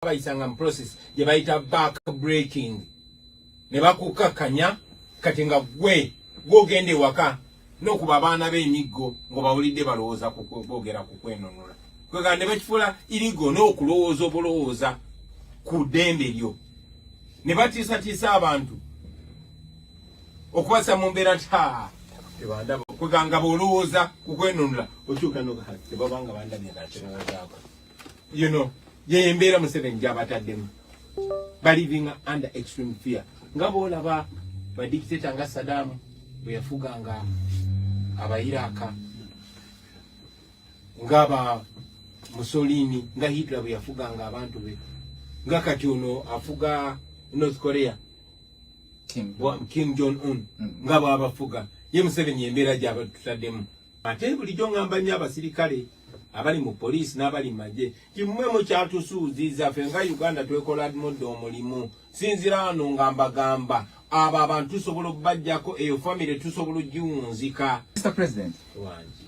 bayisanga mu process je bayita back breaking ne bakukakanya kati nga gwe gogende waka nokuba abaana b'emiggo ngo bawulidde balowooza boogera ku kwenonola kwega ne bakifula irigo n'okulowooza okulowooza ku ddembe lyo ne batiisatiisa abantu okubasa mu mbeera ta tebandaba kwega nga b'olowooza ku kwenonola okyuka tebabanga bandabye nakirowoozaako you know ye embeera Museveni gy'abataddemu living under extreme fear nga boolaba badikiteta nga Saddam bwe yafuganga abayiraka ngaba Mussolini nga Hitler bwe yafuganga abantu be nga kati ono afuga North Korea Kim Jong-un nga bw'abafuga ye Museveni embeera gy'abatutaddemu ate bulijjo ngamba nnyo abasirikale abali mu poliisi n'abali mu magye kimwe mu kyatusuuziza ffe nga Uganda twekola moddo omulimu sinzira wano nga mbagamba abo abantu tusobola okubajjako eyo famire tusobola ogiwunzika. Mr. President wangi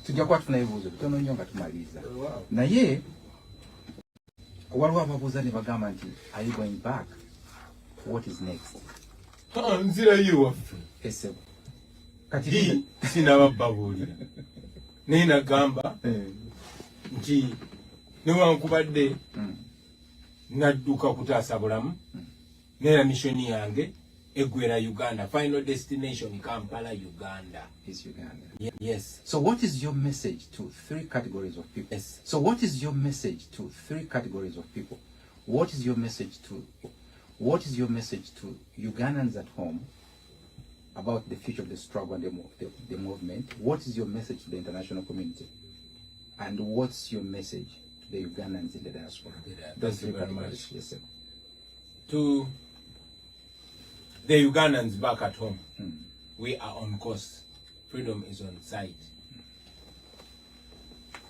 tujja kuba tufuna ebibuuzo bitono nnyo nga tumaliza naye waliwo ababuuza ne bagamba nti are you going back, what is next? Nzirayo waffe esebo kati sinabababuulira naye nagamba nti newankubadde nadduka kutaasa bulamu neera missoni yange eggwera Uganda. Final destination Kampala, Uganda. Is Uganda. Yes. So what is your message to three categories of people? Yes. So what is your message to three categories of people? What is your message to Ugandans at home about the future of the struggle and the movement? What is your message to the international community? And what's your message to the Ugandans in the diaspora? Those three categories. Yes, sir. To the Ugandans back at home, we are on course. Freedom is on sight.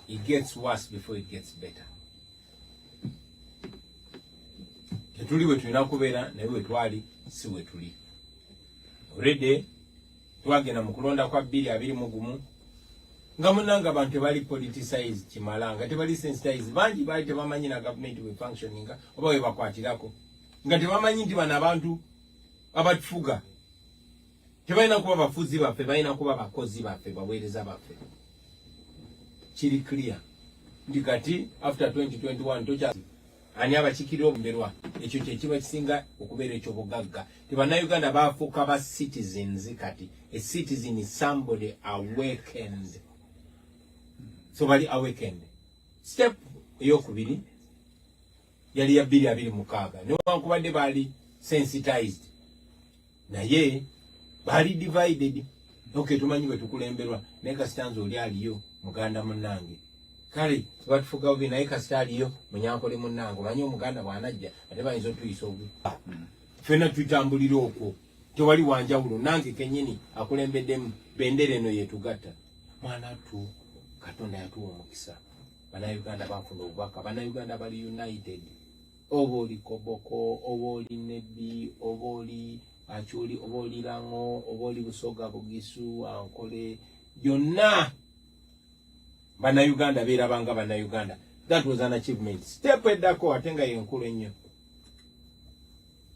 It gets worse before it gets better. Tetuli we tulina kubeera naye we twali si we tuli. Already twagenda mu kulonda kwa 2021 nga munanga abantu tebali politicized kimala nga tebali sensitized bangi bali tebamanyi na government we functioning oba we bakwatirako nga tebamanyi nti bana abantu abatufuga tebalina kuba bafuzi baffe balina kuba bakozi baffe baweereza baffe kiri clear ndi kati after 2021 tocha ani abakikirira obumberwa ekyo kye kiba kisinga okubeera ekyobugagga tebana Uganda bafuuka ba citizens kati a citizen is somebody awakened so bali awakened. Step eyokubiri yali ya 2026 newankubadde bali sensitized naye bali divided. Okay, tumanyi bwe tukulemberwa naye kasitanza oli aliyo muganda munnange kale batufuga obi naye kasita aliyo munyankole munnange manyi omuganda bwanajja ate bayinza otuyisa obi ffenna tutambulira okwo tewali wanjawulo nange kenyini akulembeddemu bendera eno yetugatta mwana tu Katonda yatuwa omukisa bannayuganda bafuna obubaka bannayuganda bali united oba oli Koboko oba oli Nebbi oba oli Achuli oba oli Lango oba oli Busoga Bugisu Ankole byonna bannayuganda beerabanga bannayuganda. That was an achievement. Step eddako ate nga yenkulu ennyo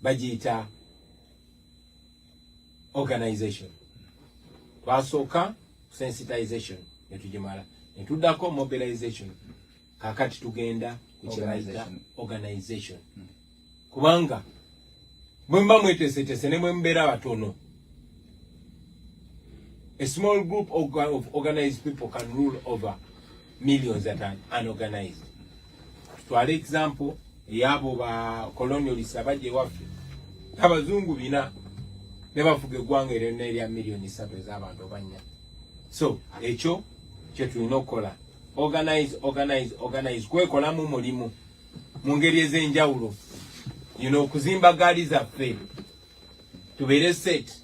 bagiyita organization. Twasooka sensitization netugimala netuddako mobilization kakati tugenda kukibayita organization kubanga mwemba mwetesetese ne mwembeera batono a small group of organized people can rule over millions that are unorganized. Twale example yabo ba colonialists abaje waffe abazungu bina ne bafuga eggwanga eryo erya million 3 ez'abantu obanya. So ekyo kye tulina okukola organize kwekolamu mulimu mu ngeri ez'enjawulo okuzimba gaali zaffe tubeere set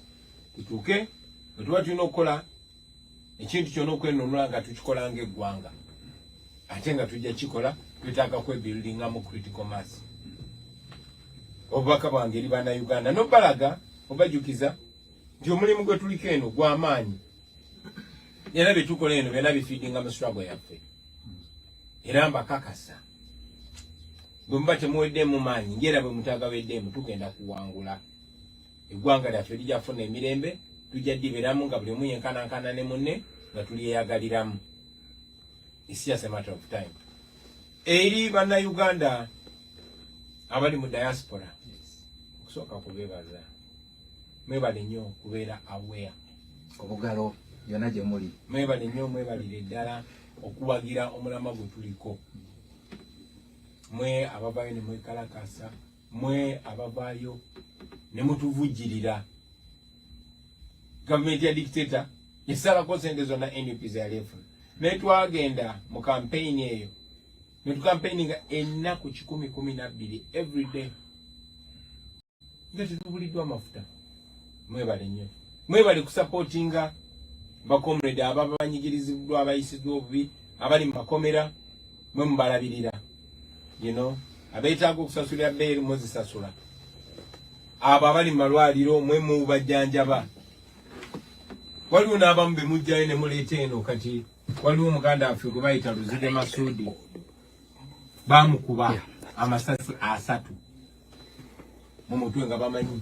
tutuuke bwe tuba tulina okukola ekintu kyonna okwenunula nga tukikola ng'eggwanga ate nga tujja kikola twetaaga kwebuildingamu critical mass. Obubaka bwange eri bannayuganda n'obalaga obajjukiza nti omulimu gwe tuliko eno gw'amaanyi era bye tukola eno byonna bifiidinga mu struggle yaffe era mbakakasa bwe temuweddemu maanyi ngera bwe mutagaweddemu tugenda kuwangula eggwanga lyaffe lijafuna emirembe tujja ddiberamu nga buli omu yenkanankana ne munne nga tulyeyagaliramu. It's just a matter of time. Eri bannayuganda abali mu diaspora okusooka kubeebaza mwebale nnyo kubeera aware obugalo byonna gye muli mwebale nnyo mwebalire ddala okuwagira omulama gwe tuliko mwe abavaayo ne mwekalakasa mwe abavaayo ne mutuvujjirira. Gavumenti ya dictator yasalako sente zonna NUP zalefu naye twagenda mu campaign eyo ne tukampaininga ennaku 112 every day nga tetubuliddwa amafuta. Mwebale nnyo mwebale kusupportinga bakomrade ababa banyigiriziddwa abayisiddwa obubi abali mu makomera mwe mubalabirira abeetaaga okusasulira bbeeri muzisasula abo abali mu malwaliro mwe mubajjanjaba. Waliwo n'abamu be mujjayo ne muleeta eno kati waliwo omuganda waffe gwe bayita Luzige Masudi bamukuba amasasi 3 mu mutwe nga bamanyi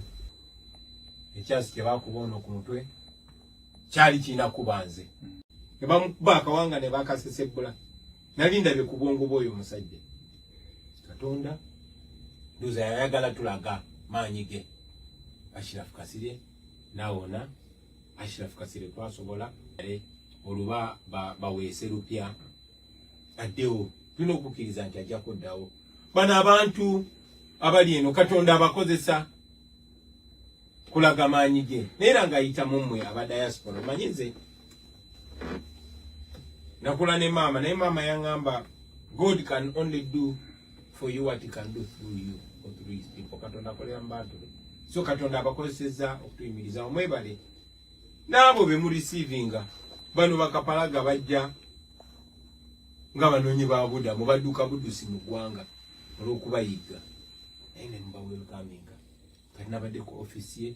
ekyasi kye bakuba ono ku mutwe kyali kirina kuba nze ne bamukuba akawanga ne bakasesebbula nali ndabye ku bwongo bw'oyo omusajja. Katonda ndoza yayagala tulaga maanyi ge. Ashirafu Kasirye nawona Ashirafu Kasirye twasobola oluba baweese lupya addewo tulina okukkiriza nti ajja kuddawo. Bano abantu abali eno Katonda abakozesa kulaga maanyi ge neera ng'ayita mu mmwe aba diaspora. Omanyi nze nakula ne maama naye maama yaŋŋamba God can only do for you what he can do through you or through his people. Katonda akolera mu bantu be. So Katonda abakozesezza okutuyimiriza. Omwebale n'abo be murisiivinga bano bakapalaga bajja nga banoonyi ba budamu badduka buddusi mu ggwanga olw'okubayigga naye ne muba welcominga. Kati nabadde ku ofisi ye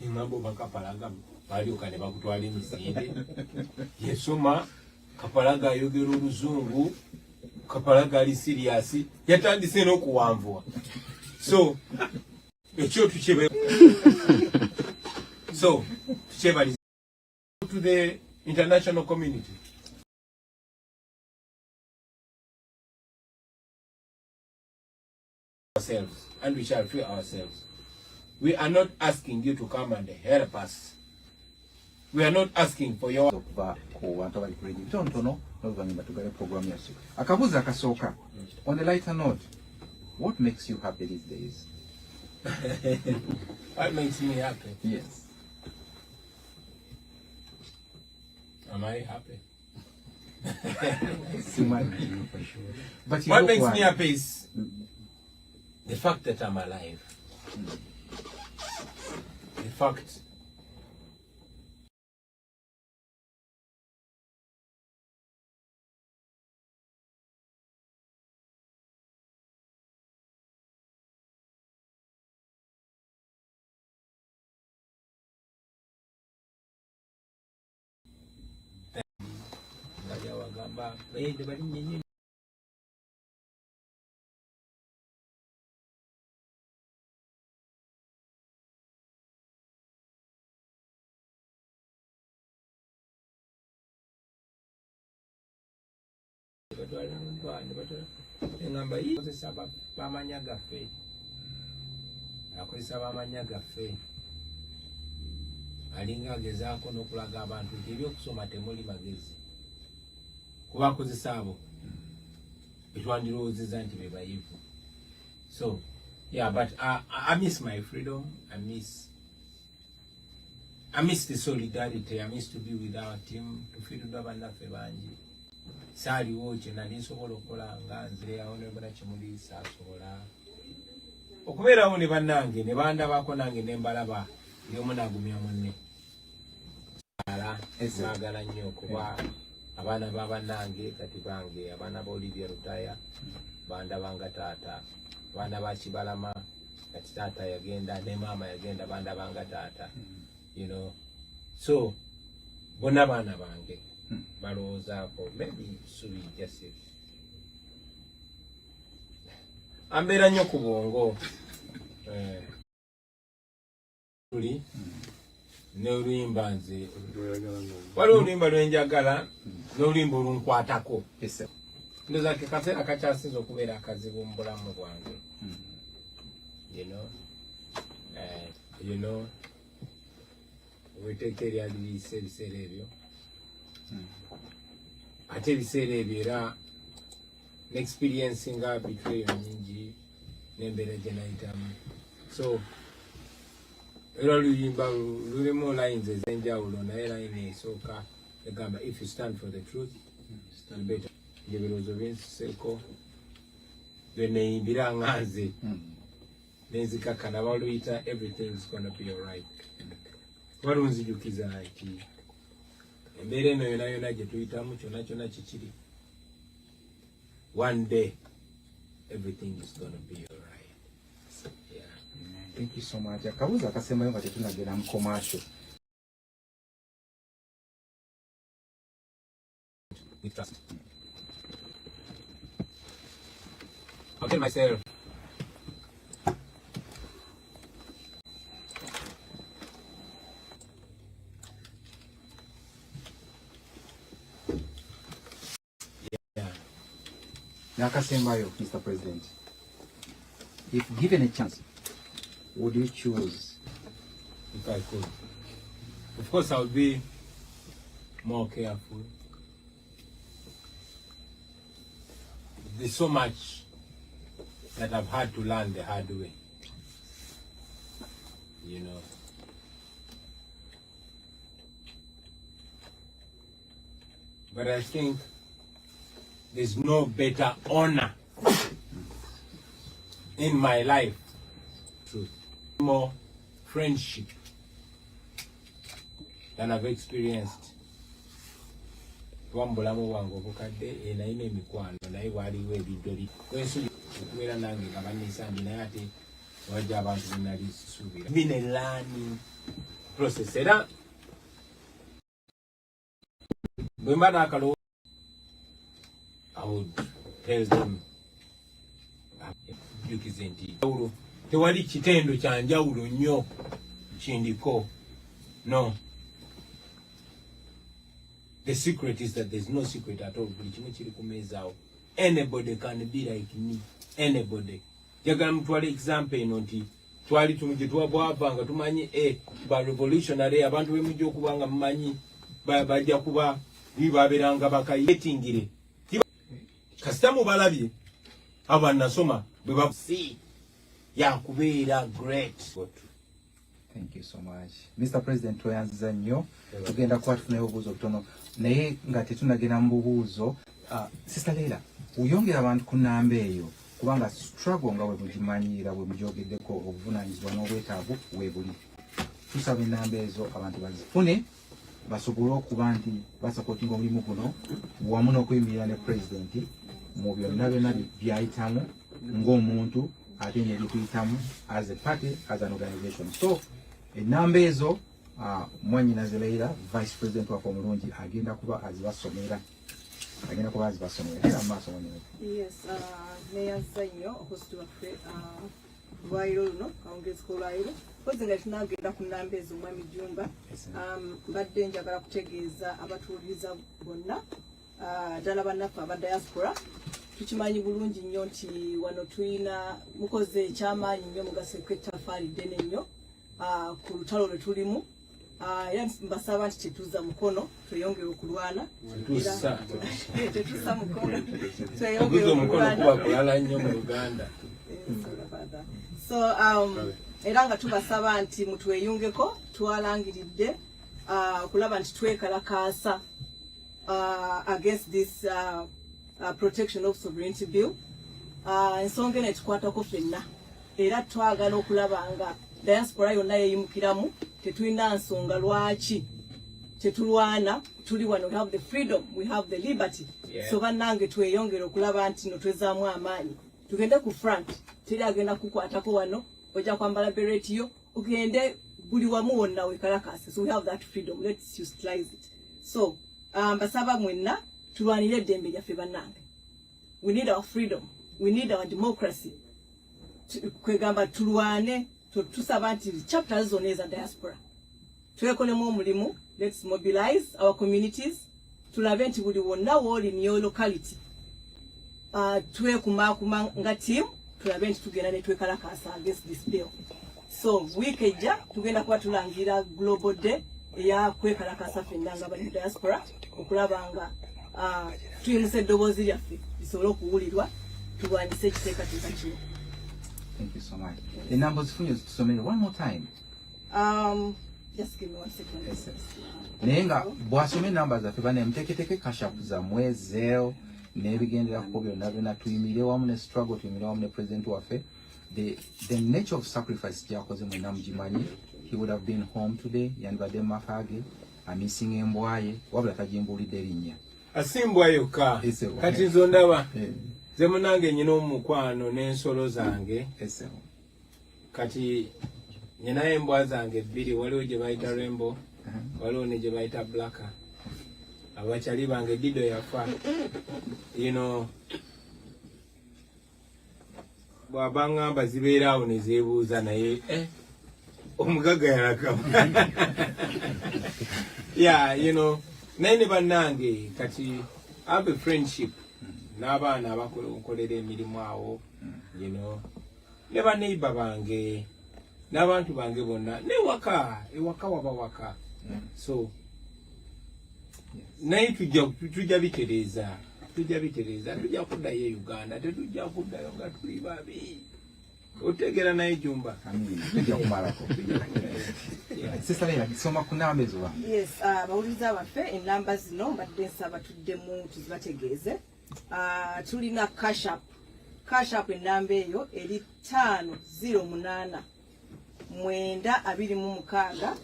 engamba bakapalaga balyoka ne bakutwala emisinde yesoma kapalaga ayogera oluzungu kapalaga ali serious yatandise n'okuwanvuwa. So ekyo tukyebaliza to the international community. Ourselves and we shall free ourselves. We are not asking you to come and help us. We are not asking for your akabuza akasooka. On a lighter note, what makes you happy these days? What makes me happy? Yes. Am I happy? But what makes me happy is the fact that I'm alive. The fact engamba akozesa bamanya gaffe alinga agezaako n'okulaga abantu nti ebyokusoma temuli magezi kuba akozesa abo betwandirowoozeza nti be bayivu. So yeah, but I miss my freedom. I miss the solidarity. I miss to be with our team, tufiiridwa bannaffe bangi. Saaliwo kye nali nsobola okukola nga nze awo ne mbona kimuli saasobola okubeerawo ne bannange ne bandabako nange ne mbalaba ndi omu naagumya munne. Baagala nnyo okuba abaana ba bannange kati bange abaana ba Olivia Rutaya bandabanga taata, abaana ba Kibalama kati taata yagenda ne maama yagenda bandabanga taata. So bonna baana bange balowoozaako maybe Subi just Ambera nnyo ku bwongo. Tuli ne oluyimba nze waliwo oluyimba lwenjagala n'oluyimba olunkwatako. Ndoza ke kaseera kakyasinza okubeera akazibu mu bulamu bwange. You know, weteeka eryalibiyisa ebiseera ebyo. Ate ebiseera ebyo era n'experience nga betrayal nyingi n'embeera gye nayitamu. So era oluyimba lulimu lines ez'enjawulo naye line esooka egamba if you stand for the truth stand better. Ebirowoozo binsuseeko lwe neeyimbira nga nze nenzikakkana baluyita everything's gonna be alright. Walunzijukiza nti embeera eno yona yona gye tuyitamu kyonna kyonna kikiri. One day everything is gonna be alright. Yeah. Thank you so much. Akabuuzo akasembayo nga tetunagenda mu commercial. We trust. I'll tell myself. Yeah. Nakasembayo, Mr. President. If given a chance, would you choose? If I could. Of course, I would be more careful. There's so much that I've had to learn the hard way. You know. But I think there's no better honor in my life. Truth. More friendship than I've experienced. Wambulamu wangu bukadde naine emikwano naye waliwo ebidoli kwensubi okubeera nange nga bannisambi naye ate wajja abantu benali suubira been a learning process era bwe mba n'akalowoozo I would tell them jukize nti tewali kitendo kya njawulo nnyo kindiko. No. The secret is that there's no secret at all. Anybody can be like me. Anybody. Jagala mtwale example eno nti twali tumujitwa bwavanga tumanyi ba revolutionary abantu bemujjo kubanga mumanyi bajja kuba bibaberanga bakayetingire. Kasitamu balabye abanasoma bwe babusi ya kubeera great. Thank you so much. Mr. President, toyanziza nnyo. Tugenda kuba tufunayo obuuzo butono. Naye nga tetunagenda mu bubuuzo. Sister Leila, uyongera abantu ku nnamba eyo kubanga struggle nga bwe mugimanyira bwe mujogeddeko obuvunaanyizibwa n'obwetaavu weebuli. Tusaba ennamba ezo abantu bazifune basobole okuba nti basapootinga omulimu guno wamu n'okuyimirira ne pulezidenti mu byonna byonna byayitamu ng'omuntu ate n'ebyokuyitamu as a party, as an organization. So ennamba ezo Mwanyinaze Leila, Vice President waffe omulungi agenda kuba azibasomera. Agenda kuba azibasomera. Era maaso mwanyinaze. Yes, neyanza nnyo host waffe lwairo luno kawungezi k'olwairo. Kozi nga tunagenda ku nnamba ezo Mwami Jumba. Mbadde njagala kutegeeza abatuuliriza bonna ddala bannaffe aba diaspora. Tukimanyi bulungi nnyo nti wano tulina mukoze ekyamaanyi nnyo mugaseeko ettaffaali ddene nnyo ku lutalo lwe tulimu. Era mbasaba nti tetuza mukono tweyongere okulwana. Tetusa mukono tweyongere okulwana nnyo mu Uganda. So era nga tubasaba nti mutweyungeko twalangiridde okulaba nti twekalakaasa against this protection of sovereignty bill. Ensonga eno etukwatako ffenna era twagala okulaba nga diaspora yonna yeyimukiramu tetulina nsonga lwaki tetulwana tuli wano. We have the freedom, we have the liberty. So bannange tweyongere okulaba nti no twezaamu amaanyi tugende ku front teri agenda kukwatako wano ojja kwambala beret yo ugende buli wamu wonna wekalakase. So we have that freedom, let's utilize it. So basaba mwenna tulwanire eddembe lyaffe bannange. We need our freedom, we need our democracy. kwegamba tulwane tusaba nti chapters zonna eza diaspora twekolemu omulimu. Let's mobilize our communities. Tulabe nti buli wonna wooli in your locality twekumakuma nga team tulabe nti tugenda ne twekalakasa against this bill. So week ejja tugenda kuba tulangira global day eya kwekalakasa ffenna nga bali diaspora okulaba nga tuyimuse eddoboozi lyaffe lisobole okuwulirwa tulwanyise ekiteekateeka kino. Thank you so much. The numbers for you so many one more time. Just give me 1 second. Yes, nenga bwasome numbers zaffe bane mteketeke kashapu za mwezeo nebigendera ko byonna byonna tuyimire wamu ne struggle tuyimire wamu ne president waffe. The nature of sacrifice jakoze mwena mjimanyi. He would have been home today yanibadde makage amissing embwaye wabula tajimbulidde linnya asimbwa yokka kati zondaba ze munange nyina omukwano n'ensolo zange kati nyina embwa zange bbiri waliwo gye bayita Rainbow waliwo ne gye bayita Black abakyali bange Dido yafa bw'abangamba zibeera awo ne zeebuuza naye omugaga yalakamu naye ne bannange kati have a friendship n'abaana abakolera emirimu awo ne baneiba bange n'abantu bange bonna ewaka waba waka so naye tujja bitereeza tujja kuddayo e Uganda tetujja kuddayo nga tuli babi otegera naye jumba tujja kumalako. Sister Leila soma ku namba ezo wa. Yes, bawuliza baffe enamba zino mbadde nsaba tuddemu tuzibategeeze. Tulina cash up enamba eyo eri 508 926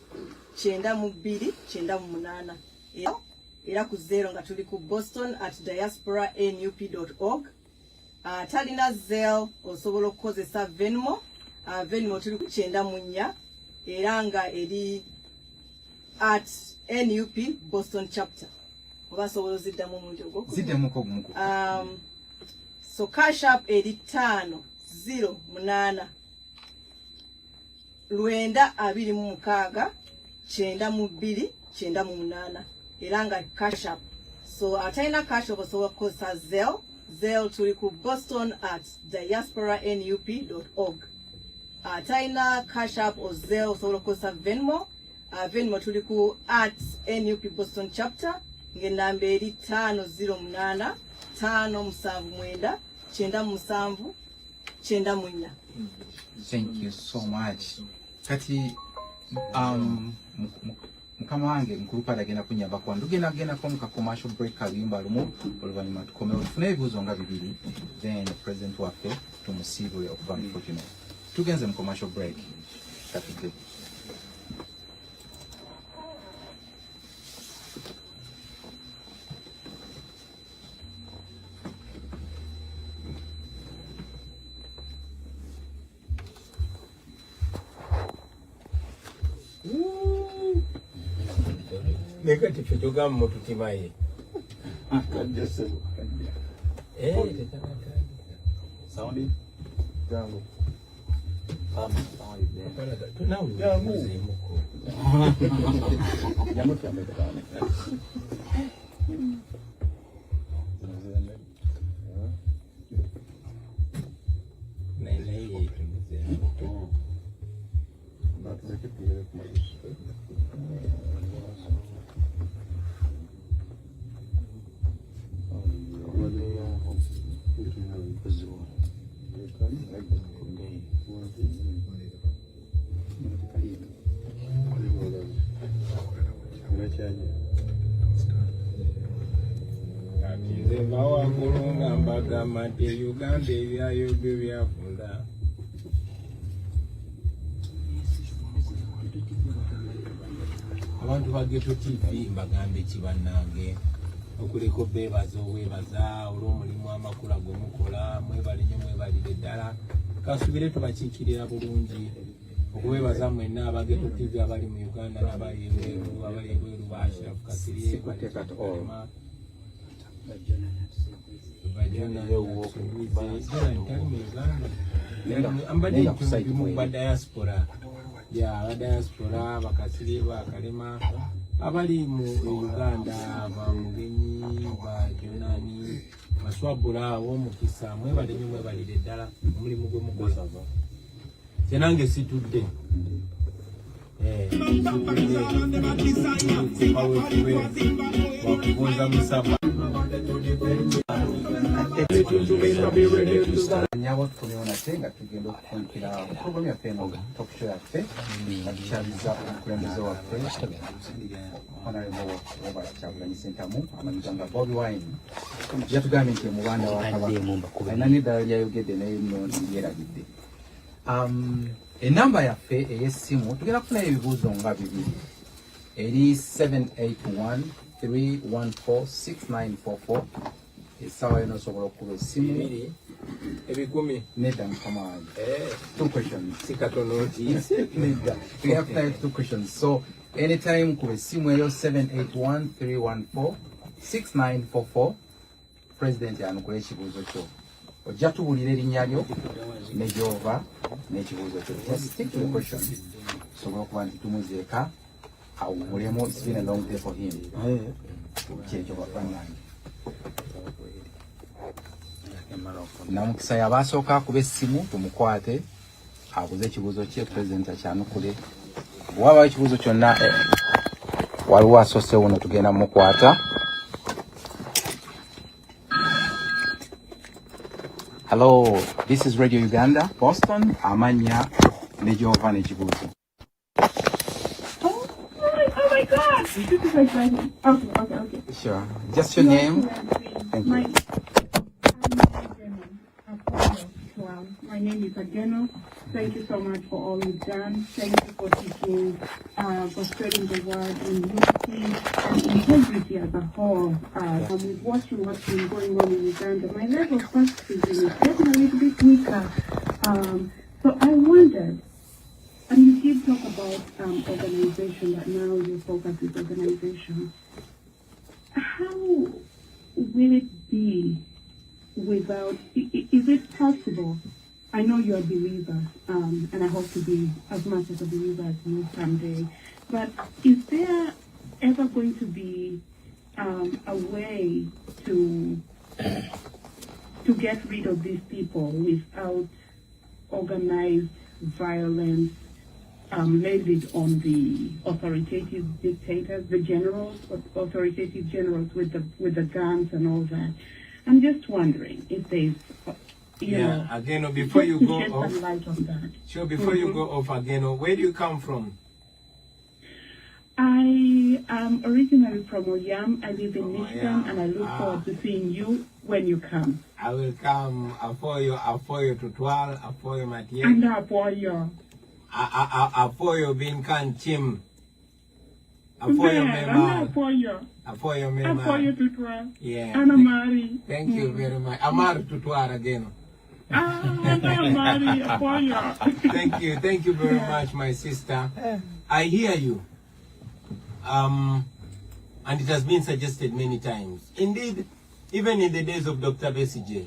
922 era ku 0 nga tuli ku boston@diasporanup.org. Talina Zelle osobola okukozesa Venmo. Venmo tuli ku 94 era nga eri at NUP Boston chapter. Oba sobola ziddamu omuntu ogwo. Ziddemu ko gumuko. So cash up eri 508 926 922 era nga cash up. So atalina cash up osobola okukozesa Zelle tuli ku boston@diasporanup.org. Atalina cash up o Zelle osobola okukozesa Venmo. Venmo tuli ku @NUP Boston chapter ng'enamba eri 508 579 979 Thank you so much. Kati mukama wange nkulupa agenda kunyamba kwa ndugenda ko muka commercial break kalimba lumu oluvanyuma tukomewo tufune ebibuuzo nga bibiri then president waffe tumusiibule okuva mu fortunate tugenze mu commercial break katudde. Nekati tutogamu mututimaye. Sounding? Jango. Uganda ebyayo byo byafunda abantu ba Ghetto TV mbagambe kibannange okuleko bebaza webaza olw'omulimu amakula gwomukola mwebalire ddala kasubire tubakiikirira bulungi okubebaza mwenna aba Ghetto TV abali mu Uganda n'abali ebweru Ashraf Kasirye Bajona ambadde mu diaspora diaspora bakasiri bakalema abali mu Uganda bamugenyi bajonani maswabula w'omukisa mwebale nnyo mwebalire ddala omulimu gwe mukola kyenange situdde wakubuuza musaba nyabo tuliona tenga tugenda okukumpira program yaffe eno talk show yaffe atukyaliza omukulembeze waffe honorable Robert Kyagulanyi Ssentamu amanyiganga Bobi Wine yatugambye nti mubanda wa Kabaka alina n'eddala lyayogedde naye nno lyerabidde enamba yaffe ey'essimu tugenda kufunayo ebibuuzo nga bibiri eri 781-314-6944 esawa yona osobola okuba essimu ebikumi nedda mukama wange 2 questions sikatonoti tugenda kufunayo 2 questions so anytime kuba essimu eyo 781-314-6944 president yanukula ekibuuzo kyo ojja tubuulira erinnya lyo ne gy'ova n'ekibuuzo kyo just stick to the question sobola okuba nti tumuzeeka awumulemu. It's been a long day for him kyekyo bafannange namukisa yabasooka akuba essimu tumukwate abuze ekibuuzo kye president akyanukule bw'abawo ekibuuzo kyonna waliwo asoose wuno tugenda mukwata. Hello, this is Radio Uganda, Boston. Amanya Nejova Nechibuzo. Oh my God! This is exciting. Okay. Sure. Just your name. Thank you. My name is Ageno. Thank you so much for all you've done. Thank you for teaching, for spreading the word in unity and integrity as a whole. With watching what's been going on in Uganda, my level of pacifism is getting a little bit weaker. So I wondered, and you did talk about organization, that now your focus is organization. How will it be without, is it possible? I know you're a believer, and I hope to be as much as a believer as you someday, but is there ever going to be a way to get rid of these people without organized violence levied on the authoritative dictators, the generals, authoritative generals with the guns and all that? I'm just wondering if there's again, before you go off, sure, before you go off again, where do you come from? I am originally from Oyam. I live in Michigan, and I look forward to seeing you when you come. I will come. Afoyo Tutwal, Afoyo Matye. And Afoyo. Afoyo Binkan Chim. Afoyo Mema. Afoyo Mema. Afoyo Tutwal. Yeah. And Amari. Thank you very much. Amar Tutwal again. Thank you very much, my sister. I hear you. And it has been suggested many times. Indeed, even in the days of Dr. Besigye,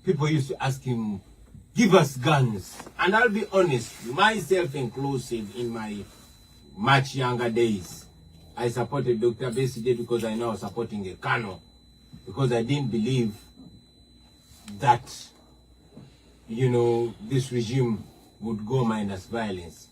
people used to ask him, give us guns. And I'll be honest, myself inclusive, in my much younger days, I supported Dr. Besigye because I know I was supporting a colonel, because I didn't believe that, you know, this regime would go minus violence.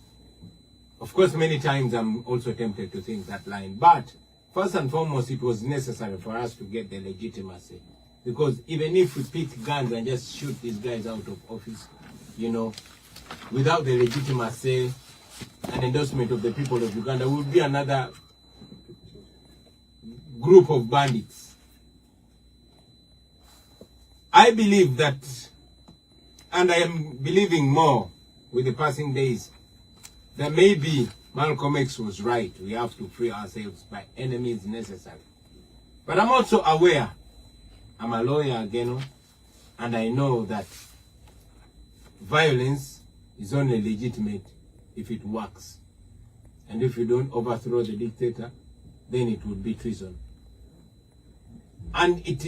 Of course, many times I'm also tempted to think that line. But first and foremost, it was necessary for us to get the legitimacy. Because even if we pick guns and just shoot these guys out of office, you know, without the legitimacy and endorsement of the people of Uganda, we would be another group of bandits. I believe that, and I am believing more with the passing days, that maybe Malcolm X was right. We have to free ourselves by any means necessary. But I'm also aware, I'm a lawyer again, and I know that violence is only legitimate if it works. And if you don't overthrow the dictator, then it would be treason. And it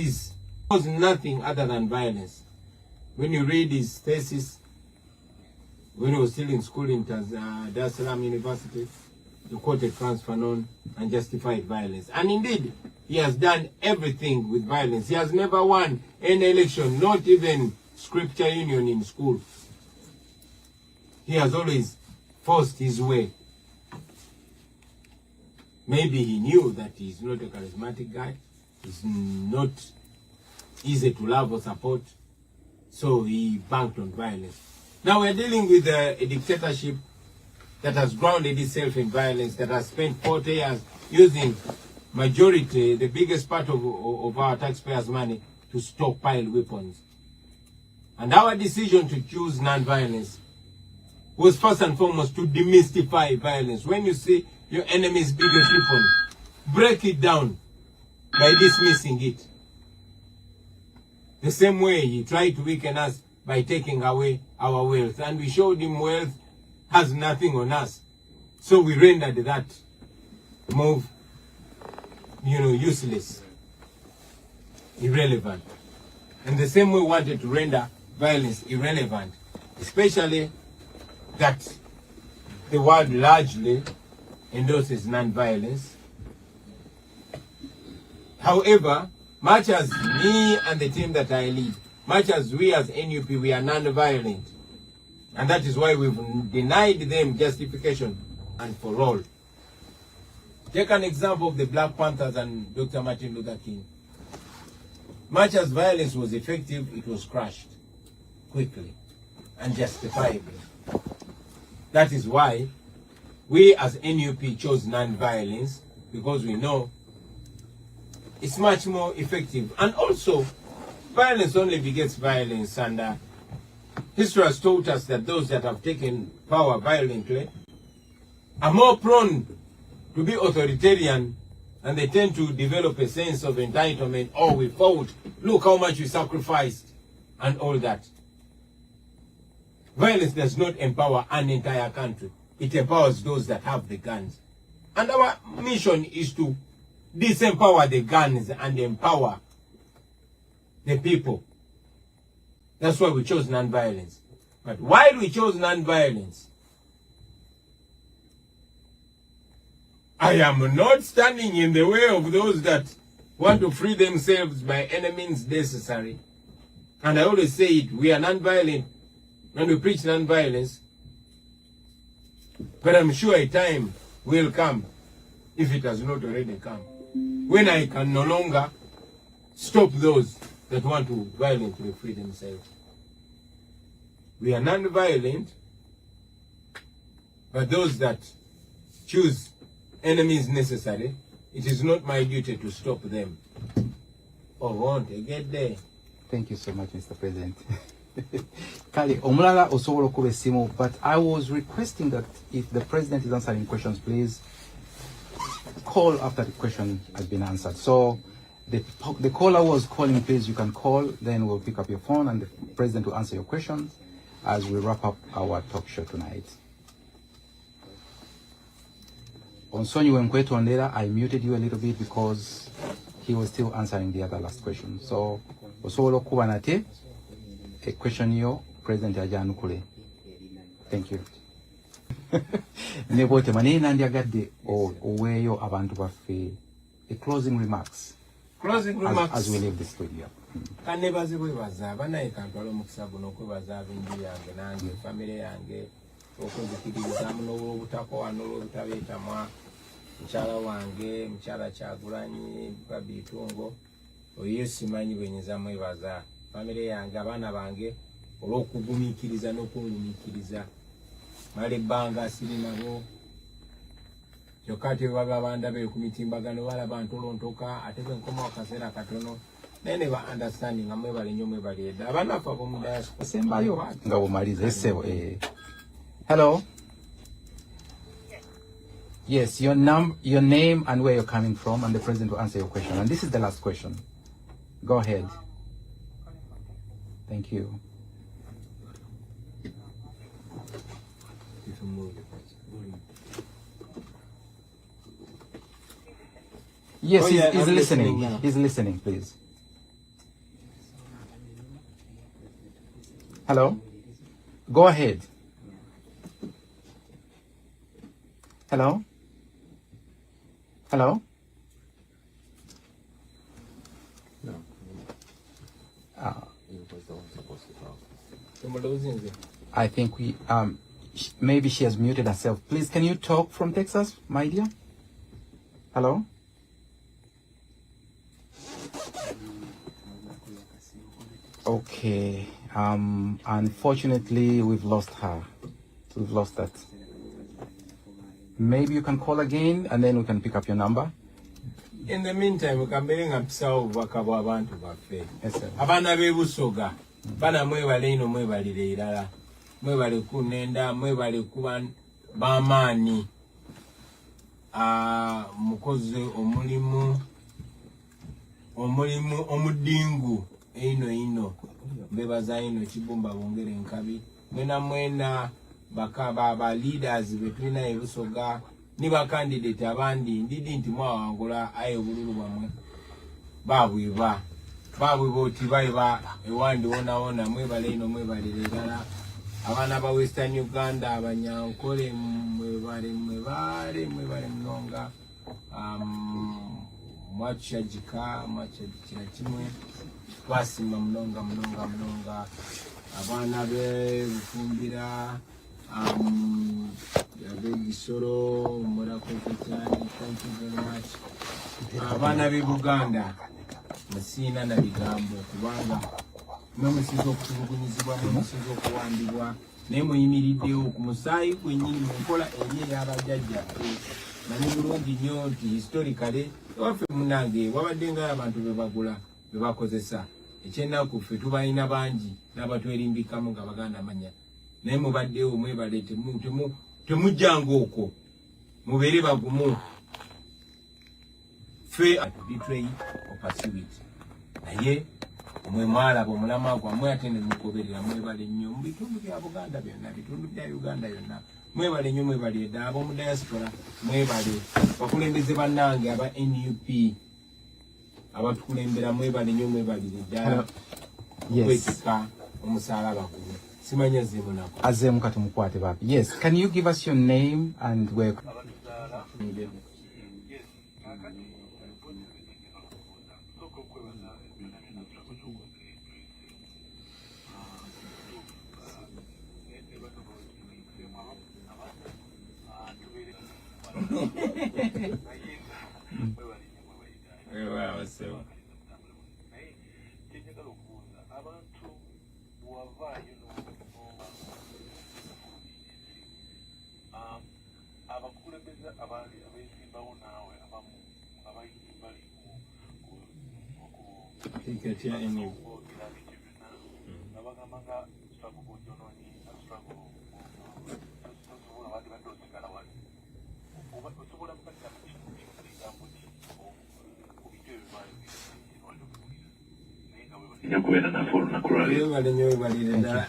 was nothing other than violence. When you read his thesis, when he was still in school in Dar es Salaam University, he quoted Frantz Fanon and justified violence. And indeed, he has done everything with violence. He has never won any election, not even scripture union in school. He has always forced his way. Maybe he knew that he's not a charismatic guy. He's not easy to love or support. So he banked on violence. Now we're dealing with a dictatorship that has grounded itself in violence, that has spent 40 years using majority, the biggest part of our taxpayers' money, to stockpile weapons. And our decision to choose non-violence was first and foremost to demystify violence. When you see your enemy's biggest weapon, break it down by dismissing it. The same way he tried to weaken us by taking away our wealth. And we showed him wealth has nothing on us. So we rendered that move, useless, irrelevant. And the same way we wanted to render violence irrelevant, especially that the world largely endorses non-violence. However, much as me and the team that I lead, much as we as NUP, we are non-violent. And that is why we've denied them justification and for all. Take an example of the Black Panthers and Dr. Martin Luther King. Much as violence was effective, it was crushed quickly and justifiably. That is why we as NUP chose non-violence, because we know it's much more effective. And also, violence only begets violence, and history has taught us that those that have taken power violently are more prone to be authoritarian, and they tend to develop a sense of entitlement. Oh, we fought, look how much we sacrificed, and all that. Violence does not empower an entire country. It empowers those that have the guns. And our mission is to disempower the guns and empower the people. That's why we chose non-violence. But while we chose non-violence, I am not standing in the way of those that want to free themselves by any means necessary. And I always say it, we are non-violent when we preach non-violence. But I'm sure a time will come, if it has not already come, when I can no longer stop those that want to violently free themselves. We are non-violent, but those that choose enemies necessary, it is not my duty to stop them. Or won't they get there? Thank you so much, Mr. President. Kali, omulala osobola okuba essimu, but I was requesting that if the President is answering questions, please call after the question has been answered. So the caller was calling, please, you can call, then we'll pick up your phone and the President will answer your questions as we wrap up our talk show tonight. Onsonyiwe Nkwetondera, I muted you a little bit because he was still answering the other last question. So osobola okuba nate a question yo President ajanukule. Thank you. Nebote manena ndiagadde oweyo abantu baffe. A closing remarks. Closing remarks. As we leave the studio. Kanebaze bwebaza banaye kantwala omukisa guno okwebaza ab'enju yange nange famire yange okuzikiriza n'obutako wano olw'obutabeetamwa mukyala wange mukyala Kyagulanyi Babitungo oyo simanyi bwenyeza mwebaza famire yange abaana bange olw'okugumiikiriza n'okungumiikiriza mala ebbanga siri nabo kyokka ate baba bandabe ku mitimbagano balaba ntolontoka ate bwe nkoma akaseera katono nene ba understanding nga mwebale nnyo mwebale edda abanafu ab'omu diaspora sembayo nga bumaliza essebo. Hello. Yes, your name and where you're coming from, and the President will answer your question. And this is the last question. Go ahead. Thank you. Yes, he's listening. He's listening, please. Hello? Go ahead. Hello? Hello? No. He was the one supposed to talk. I think we, maybe she has muted herself. Please, can you talk from Texas, my dear? Hello? Okay. Unfortunately, we've lost her. We've lost that. Maybe you can call again, and then we can pick up your number. In the meantime, we can bring up some wakabo abantu bafe. Yes, sir. Abana bebusoga. Bana mwebale ino mwebalire irala. Mwebale kunenda, mwebale kuba bamani. Mukoze omudingu ino. Bebaza ino chibumba bongere nkabi. Mwena bakaba ba leaders betwina ebusoga. Niba candidate abandi ndidi nti mwawangula ayo bululu bamwe babwiba oti baiba ewandi wona mwebale ino mwebalire dala abana ba Western Uganda abanyankole mwebale mnonga mwachajika kimwe basima mnonga abana be bufumbira Gisoro, thank you very much. Abana be Uganda, Masina na bigambo kubanga mwe sizo kutugunyizibwa mwe sizo kuwandibwa nemo yimiridde okumusayi kwenyini mukola eriye yabajjajja na nibulungi nnyo nti historically waffe munange wabadde nga abantu bebakozesa ekyennaku ffe tubalina bangi n'abatwerimbikamu nga baganda manya naye mubaddewo mwebale temujjanga okwo mubeere bagumu ffe betray opasiwit naye mwe mwalaba omulama gwammwe ate ne mugoberera mwebale nnyo mu bitundu bya Buganda byonna bitundu bya Uganda yonna mwebale nnyo mwebale edda ab'omu diaspora mwebale bakulembeze bannange aba NUP abatukulembera mwebale nnyo mwebalire ddala okwetika omusalaba guno. Azem katumukwate bapi. Yes, can you give us your name and where?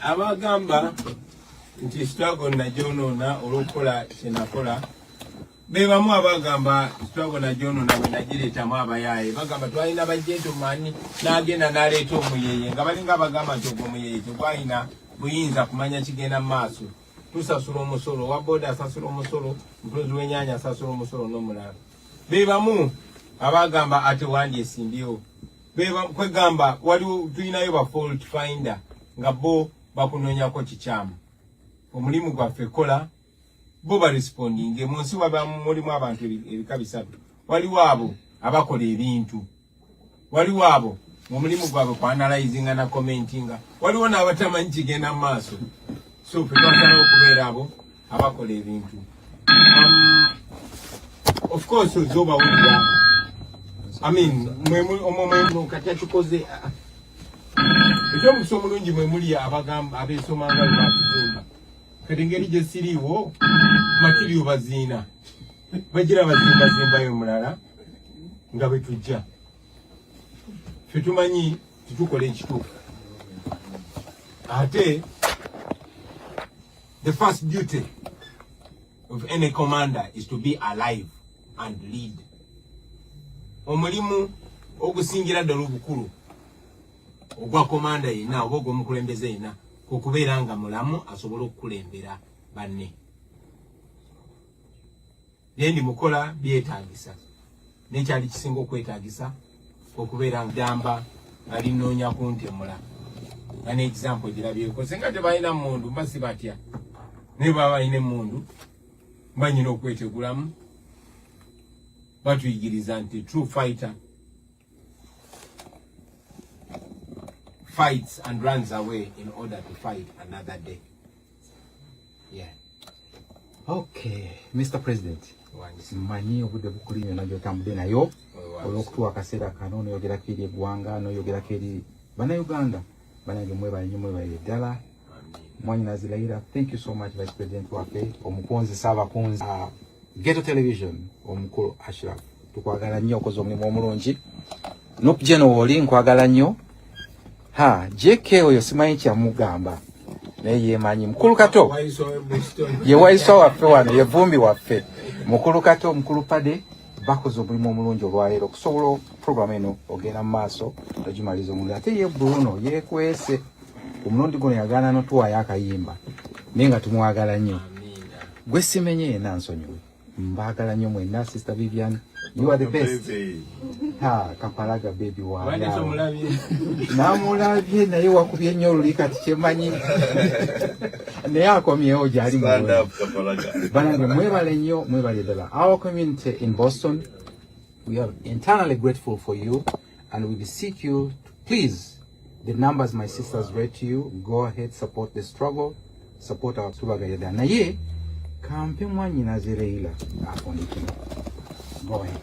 Abagamba nti struggle na jonona olukola kyenakola bebamu abagamba struggle na jonona benagiretamu abayaye bagamba twalina bajentomani n'agenda n'aleeta omuyeye nga balinga abagamba nti ogwo omuyeye tegwalina buyinza kumanya kigenda mu maaso tusasula omusolo wa boda asasula omusolo mutunzi w'ennyanya asasula omusolo n'omulala bebamu abagamba ate wandi esimbyewo kwegamba waliwo tulinayo ba fault finder nga bo bakunoonyako kikyamu omulimu gwaffe kola bo barespondinge mu nsi mulimu abantu ebika bisatu waliwo abo abakola ebintu waliwo abo mu mulimu gwabwe kwanalizinga na commentinga waliwo n'abatamanyi kigenda mu maaso so ffe twasalawo okubeera abo abakola ebintu of course ozobawulira omwemwe kati akikoze ekyomukiso omulungi mwe muli abagamba abeesomanga lwakitunda kati engeri gye siriiwo makiriyo baziina bagira bazimbazimbayo mulala nga bwe tujja ffe tumanyi titukola ekituufu ate the first duty of any commander is to be alive and lead. Omulimu ogusingira ddala obukulu ogwa komanda yenna oba ogw'omukulembeze yenna kukubeera nga mulamu asobola okukulembera banne. Yendi mukola byetagisa. Nekyali kisinga okwetagisa okubeera ndamba ali noonya kuntemula. An example girabyeko senga tebalina mundu mbasi batya. Ne baba ine mundu banyina okwetegulamu. Batuyigiriza nti true fighter fights and runs away in order to fight another day. Yeah. Okay, Mr. President. Manyi obudde bukulinyo najjo tambudde nayo olw'okutuwa akaseera kano noyogerako eri eggwanga noyogerako eri bannayuganda banange mwebale ddala mwanyinazi Laira. Thank you so much Vice President waffe omukunzi saabakunzi Ghetto Television omukulu Ashraf tukwagala nnyo okoze omulimu omulungi nokujeno oli nkwagala nnyo JK oyo simanyi kyamugamba naye yemanyi mukulu kato ye waiso waffe wano ye vumbi waffe mukulu kato mukulu pade bakoze omulimu omulungi olwaleero okusobola program eno ogenda mu maaso togimaliza omulungi ate ye Bruno yekwese omulundi guno yagaana notuwayo akayimba naye nga tumwagala nnyo gwe simenye yena nsonyiwe mbagala nnyo mwenna Sister Vivian. You are the best. Kapalaga baby wa. Namulabye naye wakubye nnyo olulika tikyemanyi. Naye akomyewo gyali mu. Stand up Kapalaga. Banange mwebale nnyo mwebale ddala. Our community in Boston, we are internally grateful for you and we beseech you to please, the numbers my sisters read to you, go ahead, support the struggle, support our Tubagayada. Naye kampe mwanyinazi Leila afundikino. Go ahead.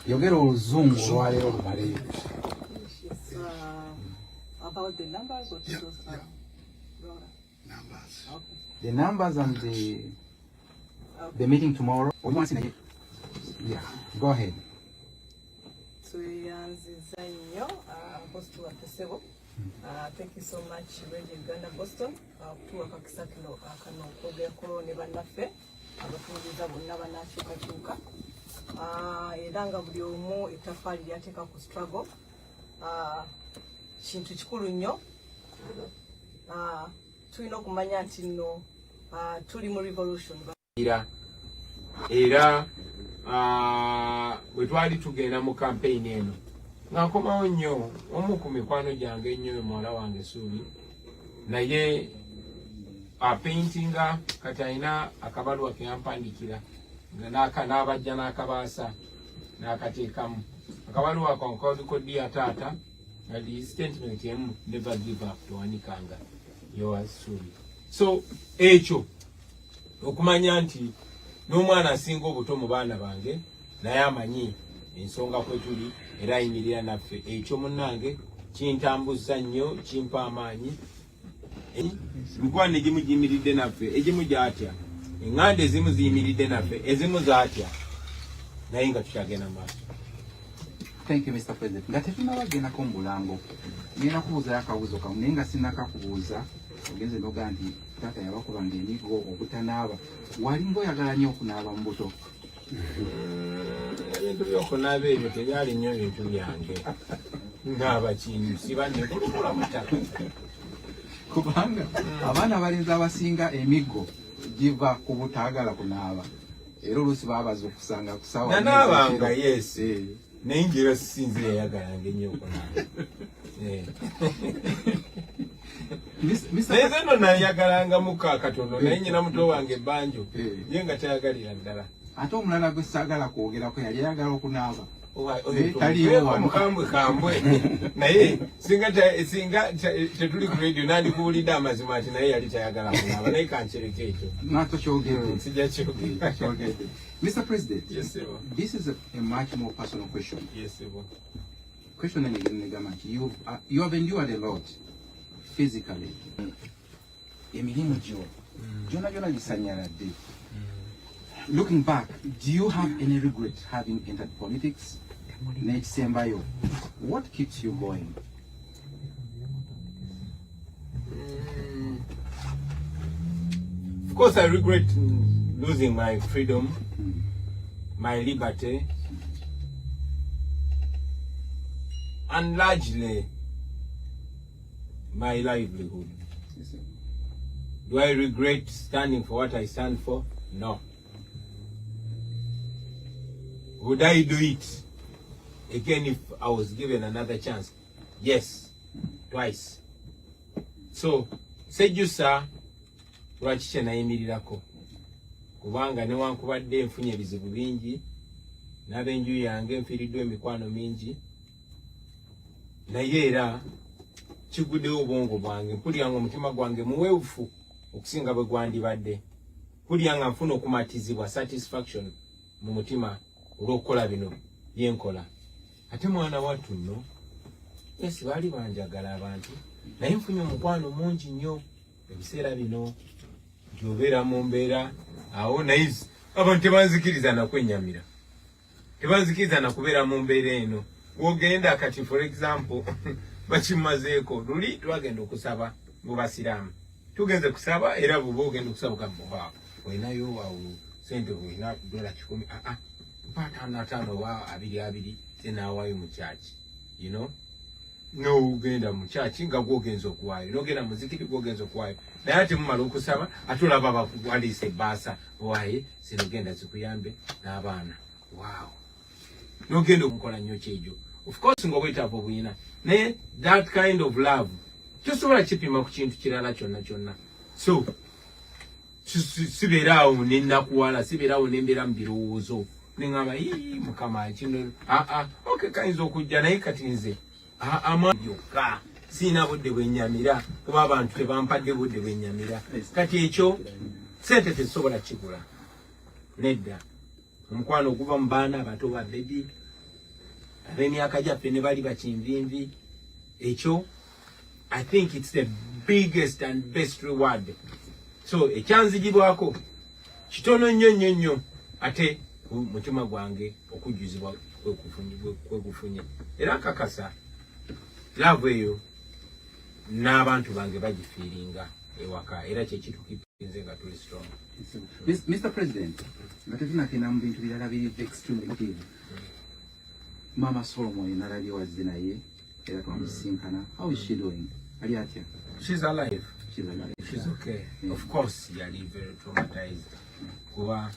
Yogera oluzungu olwaleero olumaleyo. About the numbers or yeah, those numbers. Okay. The numbers and the meeting tomorrow. Yeah, go ahead. Thank you so much, Radio Uganda Boston. To Kakisakino, Akano, Kogeko, Nebandafe, abafungiza bonna banakyukakyuka. Era nga buli omu ettaffaali lyateeka ku struggle. Kintu kikulu nnyo. Tulina okumanya nti nno tuli mu revolution. Era bwe twali tugenda mu campaign eno nga nkomawo nnyo omu ku mikwano gyange ennyo muwala wange Suuli naye apaintinga kati alina akabaluwa ke yampandikira n'abajja n'akabaasa n'akateekamu akabaluwa ako nkabikoddiya taata nga the statement emu never give up towanikanga yours Suuli. So ekyo okumanya nti n'omwana asinga obuto mu baana bange naye amanyi ensonga kwe tuli era ayimirira naffe ekyo munnange kintambuza nnyo kimpa amaanyi. Mikwano egimu giyimiridde naffe egimu gyatya eŋŋanda ezimu ziyimiridde naffe ezimu zaatya naye nga tukyagenda maaso. Thank you Mr. President. Nga tetunabagendako mu bulango ngenda kubuuzayo akabuuzo kamu naye nga sinnakakubuuza ogenze noga nti taata yabakubanga emigo obutanaaba wali ng'oyagala nnyo okunaaba mu buto? Ebintu by'okunaaba ebyo tebyali nnyo bintu byange naaba kintu siba nekulukula mu ttaka kubanga abaana abalenzi abasinga emiggo giva ku butaagala kunaaba era oluusi baabaza okusanga kusawa nanaabanga yesi naye njera sisinzi yayagalanga ennyo okunaaba naye zeno nayagalanga muka katono naye nyina muto wange Banjo ye nga tayagalira ddala. Ate omulala gwe saagala kwogerako yali ayagala okunaaba mukambwe kambwe naye singa tetuli ku radio nandikuwulidde amazima ati naye yali tayagala kunaaba naye kankyereko ekyo natokyogedde sijja kyogedde. Mr. President, yes, sir. This is a much more personal question. Yes, sir. Question you have endured a lot physically. Emirimu gyo gyona gyona gisanyaladde. Looking back, do you have any regret having entered politics? Nekisembayo, what keeps you going? Of course, I regret losing my freedom, my liberty, and largely my livelihood. Yes, sir. Do I regret standing for what I stand for? No. Would I do it again if I was given another chance? Yes, twice. So, Sejusa, lwakiche nayimirirako. Kubanga newankubadde nfunye ebizibu bingi, n'abenju yange nfiiriddwa emikwano mingi, naye era kiguddewo obwongo bwange, mpulira nga omutima gwange muweefufu okusinga bwe gwandibadde. Mpulira nga nfuna okumatizibwa, satisfaction mu mutima olw'okukola bino bye nkola. Ate mwana wattu nno, yes, baali banjagala abantu, naye nfunye omukwano mungi nnyo ebiseera bino gy'obeera mu mbeera awo naye abantu tebanzikiriza na kwenyamira, tebanzikiriza na kubeera mu mbeera eno. Wogenda kati for example bakimazeeko luli twagenda okusaba mu basiraamu, tugenze kusaba era buba ogenda okusaba kabba olinayo awo sente olina $10 5 wa 2 tenawaayo mu kyaki, you know, no ugenda mu kyaki nga gwogenza okuwaayo, nogenda muzikiri gwogenza okuwaayo, naye ate mumala okusaba atulaba bakuwaliisa ebbaasa waaye sinogenda zikuyambe n'abaana. Wow, nogenda okukola nnyo kyekyo, of course ng'obwetaavu obuyina, naye that kind of love tosobola kipima ku kintu kirala kyonna kyonna. So sibeeraawo ne nnakuwala, sibeeraawo ne mbeera mu birowoozo neŋŋamba mukama kino okay kayinza okujja naye kati nze yokka siina budde bwennyamira kuba abantu tebampadde budde bwennyamira. Kati ekyo sente tezisobola kigula, nedda. Omukwano oguva mu baana abato ba bebi ab'emyaka gyaffe ne bali bakinvinvi, ekyo I think it's the biggest and best reward. So ekyanzigibwako kitono nnyo nnyo nnyo, ate mutima gwange okujjuzibwa kwekufunye era nkakasa love eyo n'abantu bange bagifiiringa ewaka era kyekitukirinze nga tuli strong. Mr. President, nga tetunakenda mu bintu birala biri extremely key. Mama Solomon nalabye wazze naye era twamusinkana. How is she doing? Ali atya? She's alive. She's alive. She's okay. Yeah. Of course, yali very traumatized. Kuba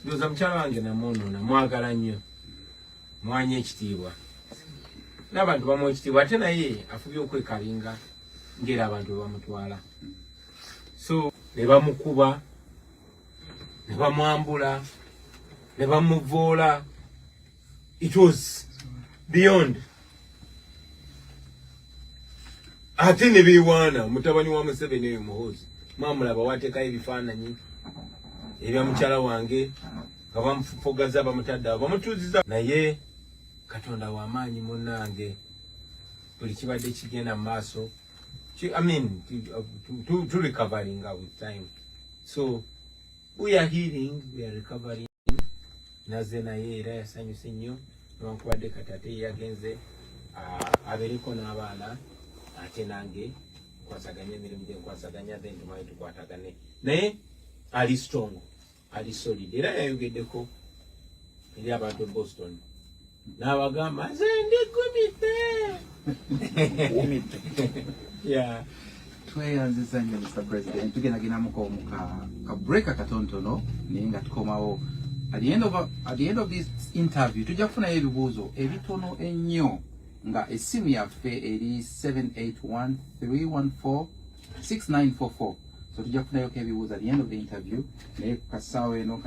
ndoza mkyala wange namono namwagala nnyo, mwanye ekitiibwa n'abantu bamuwa ekitiibwa, ate naye afubye okwekalinga ngera abantu bamutwala. So ne bamukuba, ne bamwambula, ne bamuvoola. It was beyond. Ate ne beewaana mutabani wa Museveni eyo Muhoozi mwamulaba wateekayo ebifaananyi ebya mukyala wange nga bamufogaza bamutadde bamutuuziza, naye Katonda w'amaanyi munnange buli kibadde kigenda mu maaso. I mean to recovering with time. So we are healing, we are recovering. Naze naye era yasanyuse nnyo newankubadde kati ate yagenze abeereko n'abaana, ate nange nkwasaganya emirimu gye nkwasaganya then tumanyi tukwatagane, naye ali strong, ali solid. Era yayogeddeko eri abantu e Boston n'abagamba nze ndigumite. Yeah. Tweyanziza nnyo Mr. President, tugendaginamuko mu ka break katonotono naye nga tukomawo. At the end of this interview, tujja kufunayo ebibuuzo ebitono ennyo nga essimu yaffe eri 781-314-6944. So tujja kufunayoko ebibuuzo at the end of the interview, naye ku kasaawa eno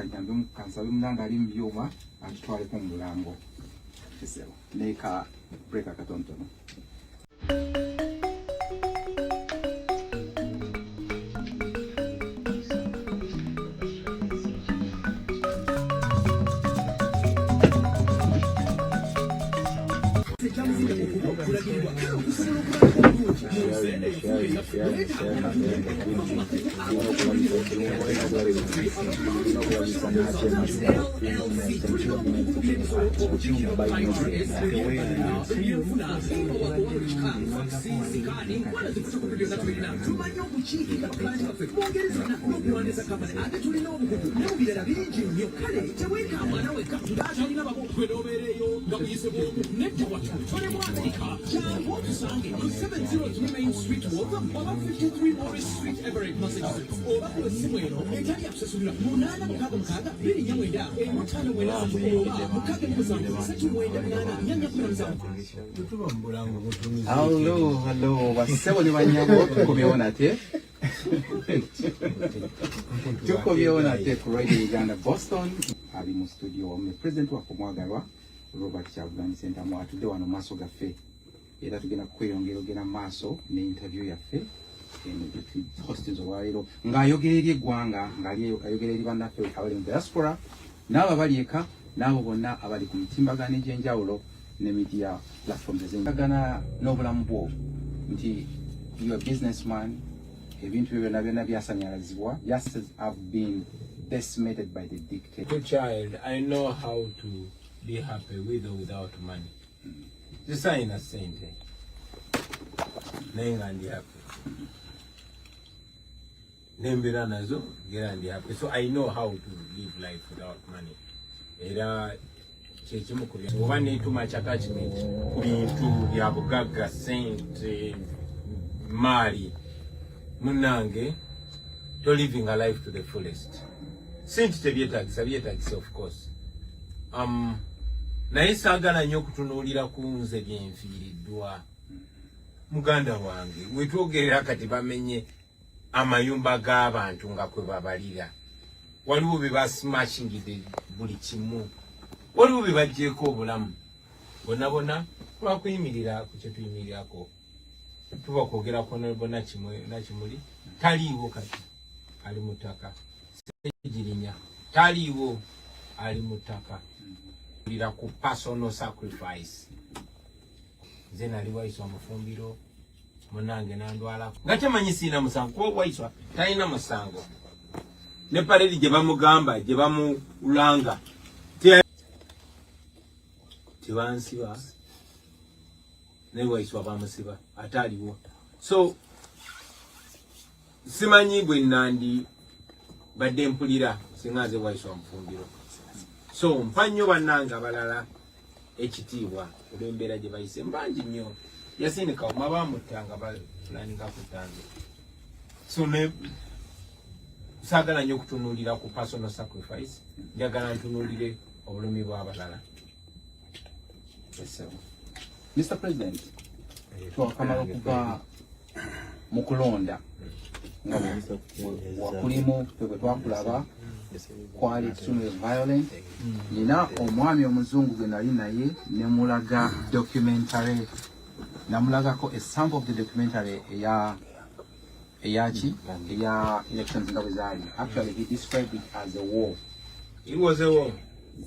kansabe munanga ali mu byuma atutwaleko mu bulango. Naye ka break katonotono. 703 Main Street, Waltham, 53 Morris Street, Everett, Massachusetts. Oba ku essimu eno etali yakusasulira munaana mukaaga mukaaga bbiri nnya mwenda ewataano mwenda oba mukaaga mu musanvu asatu mwenda munaana nnya nnya kkumi na musanvu. Hello, basebo ne banyabo tukubyewo nate. Tukubyewo nate ku Radio Uganda Boston. Ali mu studio omwe president wa kumwagalwa Robert Kyagulanyi Ssentamu atudde wano maaso gaffe. Era tugenda kweyongera maaso ne interview yaffe hostings olwaleero ng'ayogerera eggwanga ng'ayogerera eri bannaffe abali mu diaspora n'abo bali eka n'abo bonna abali ku mitimbagano egy'enjawulo ne media platforms ez'enjagana n'obulamu bwo nti you are a businessman ebintu byo byonna byasanyalazibwa justice have been decimated by the dictator. Child, I know how to be happy with or without money. Just sign a saint. Nenga ndi happy. Nembera nazo gera ndi happy. So I know how to live life without money. Era chechimu kubi. Oba ne too much attachment ku bintu bya bugagga sente mali. Munange to living a life to the fullest. Sente tebyetagisa of course. Naye saagala nnyo okutunuulira ku nze byenfiiriddwa muganda wange wetwogerera kati bamenye amayumba g'abantu nga kwe babalira waliwo be basimashingidde buli kimu waliwo be baggyeko obulamu bonna lwakuyimirira ku kye tuyimirirako tuba kwogerako bonna nakimuli taliiwo kati ali mu ttaka Sejirinya taliiwo ali mu ttaka ku personal sacrifice. Zena liwaiswa mufumbiro munange nandwala nga tamanyi sina musango kuba waiswa talina musango ne paredi gye bamugamba gye bamulanga tebansiba ne waiswa bamusiba ataliwo so simanyi bwe nandi badde mpulira singaze waiswa mufumbiro. So mpanyo bannanga balala ekitiibwa olw'embeera gye bayise mbangi nnyo yasindika omabamutanga bapulaninga kutange so ne saagala nnyo okutunuulira ku personal sacrifice njagala ntunuulire obulumi bw'abalala. Mr. President, twakamala okuva mu kulonda nga wakulimu bwe twakulaba kwali extremely violent. Nina omwami omuzungu gwe nali naye ne mulaga documentary namulagako a sample of the documentary eya elections nga bwe zaali. Actually he described it as a war. It was a war.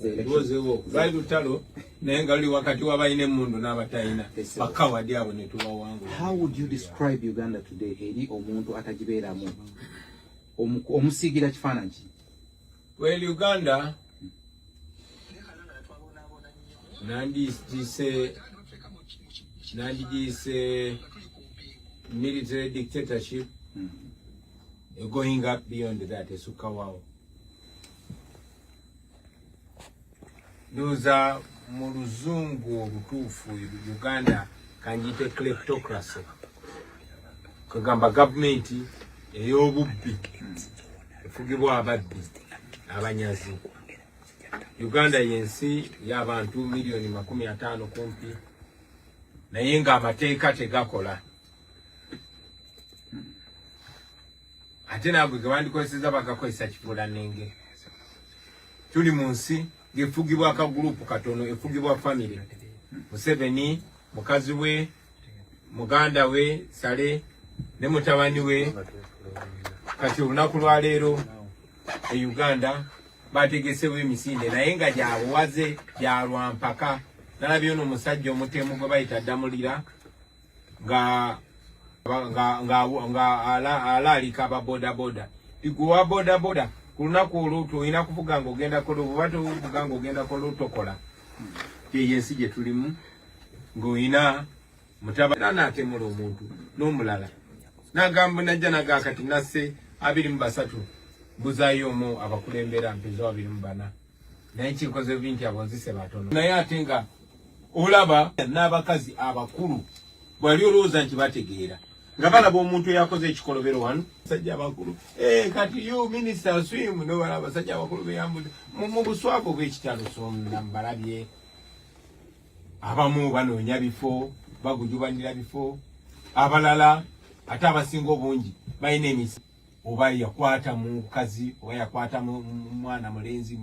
It was a war. Lwali lutalo naye nga luli wakati w'abalina emmundu n'abatalina bakawadi abo ne tubawangula. How would you describe Uganda today eri omuntu atagibeeramu omusiigira kifaananyi? Well, Uganda, Nandi is military dictatorship, going up beyond that, Sukawao. Those are Muruzungu Rutufu, Uganda, Kanjite kleptocracy. Kagamba government, Eyobubi, Fugibwa Abadi. Abanyazi Uganda yensi y'abantu milioni 50 kumpi naye nga amateeka tegakola ate nabwe gebandikoeseza bagakozesa kifuulanenge. Tuli mu nsi ng'efugibwa akagurupu katono efugibwa family Museveni mukazi we muganda we Sale ne mutabani we kati olunaku lwa leero e Uganda bategesewo emisinde naye nga gyabuwaze gyalwampaka nalabye ono omusajja omutemu gwe bayita Damulira nga alaalika ababodaboda iguwa bodaboda ku lunaku olwo olina kuvuga ng'ogenda kola oba tovuga ng'ogenda kola otokola yensi gye tulimu ng'olina mutabani n'atemula omuntu n'omulala n'agamba najja naga kati nasse 23 buzayo mu abakulembera mpizo 24 naye kikoze binti abonzise batono naye ate nga olaba n'abakazi abakulu bwali olowooza nti bategeera nga balaba omuntu yakoze ekikolobero wano basajja abakulu kati yo minisita swim nobala abasajja abakulu beyambuze mu buswavu bw'ekitalo sombalabye abamu banoonya bifo bagujubanira bifo abalala ate abasinga obungi balina emisi oba yakwata mukazi oba yakwata mwana mulenzi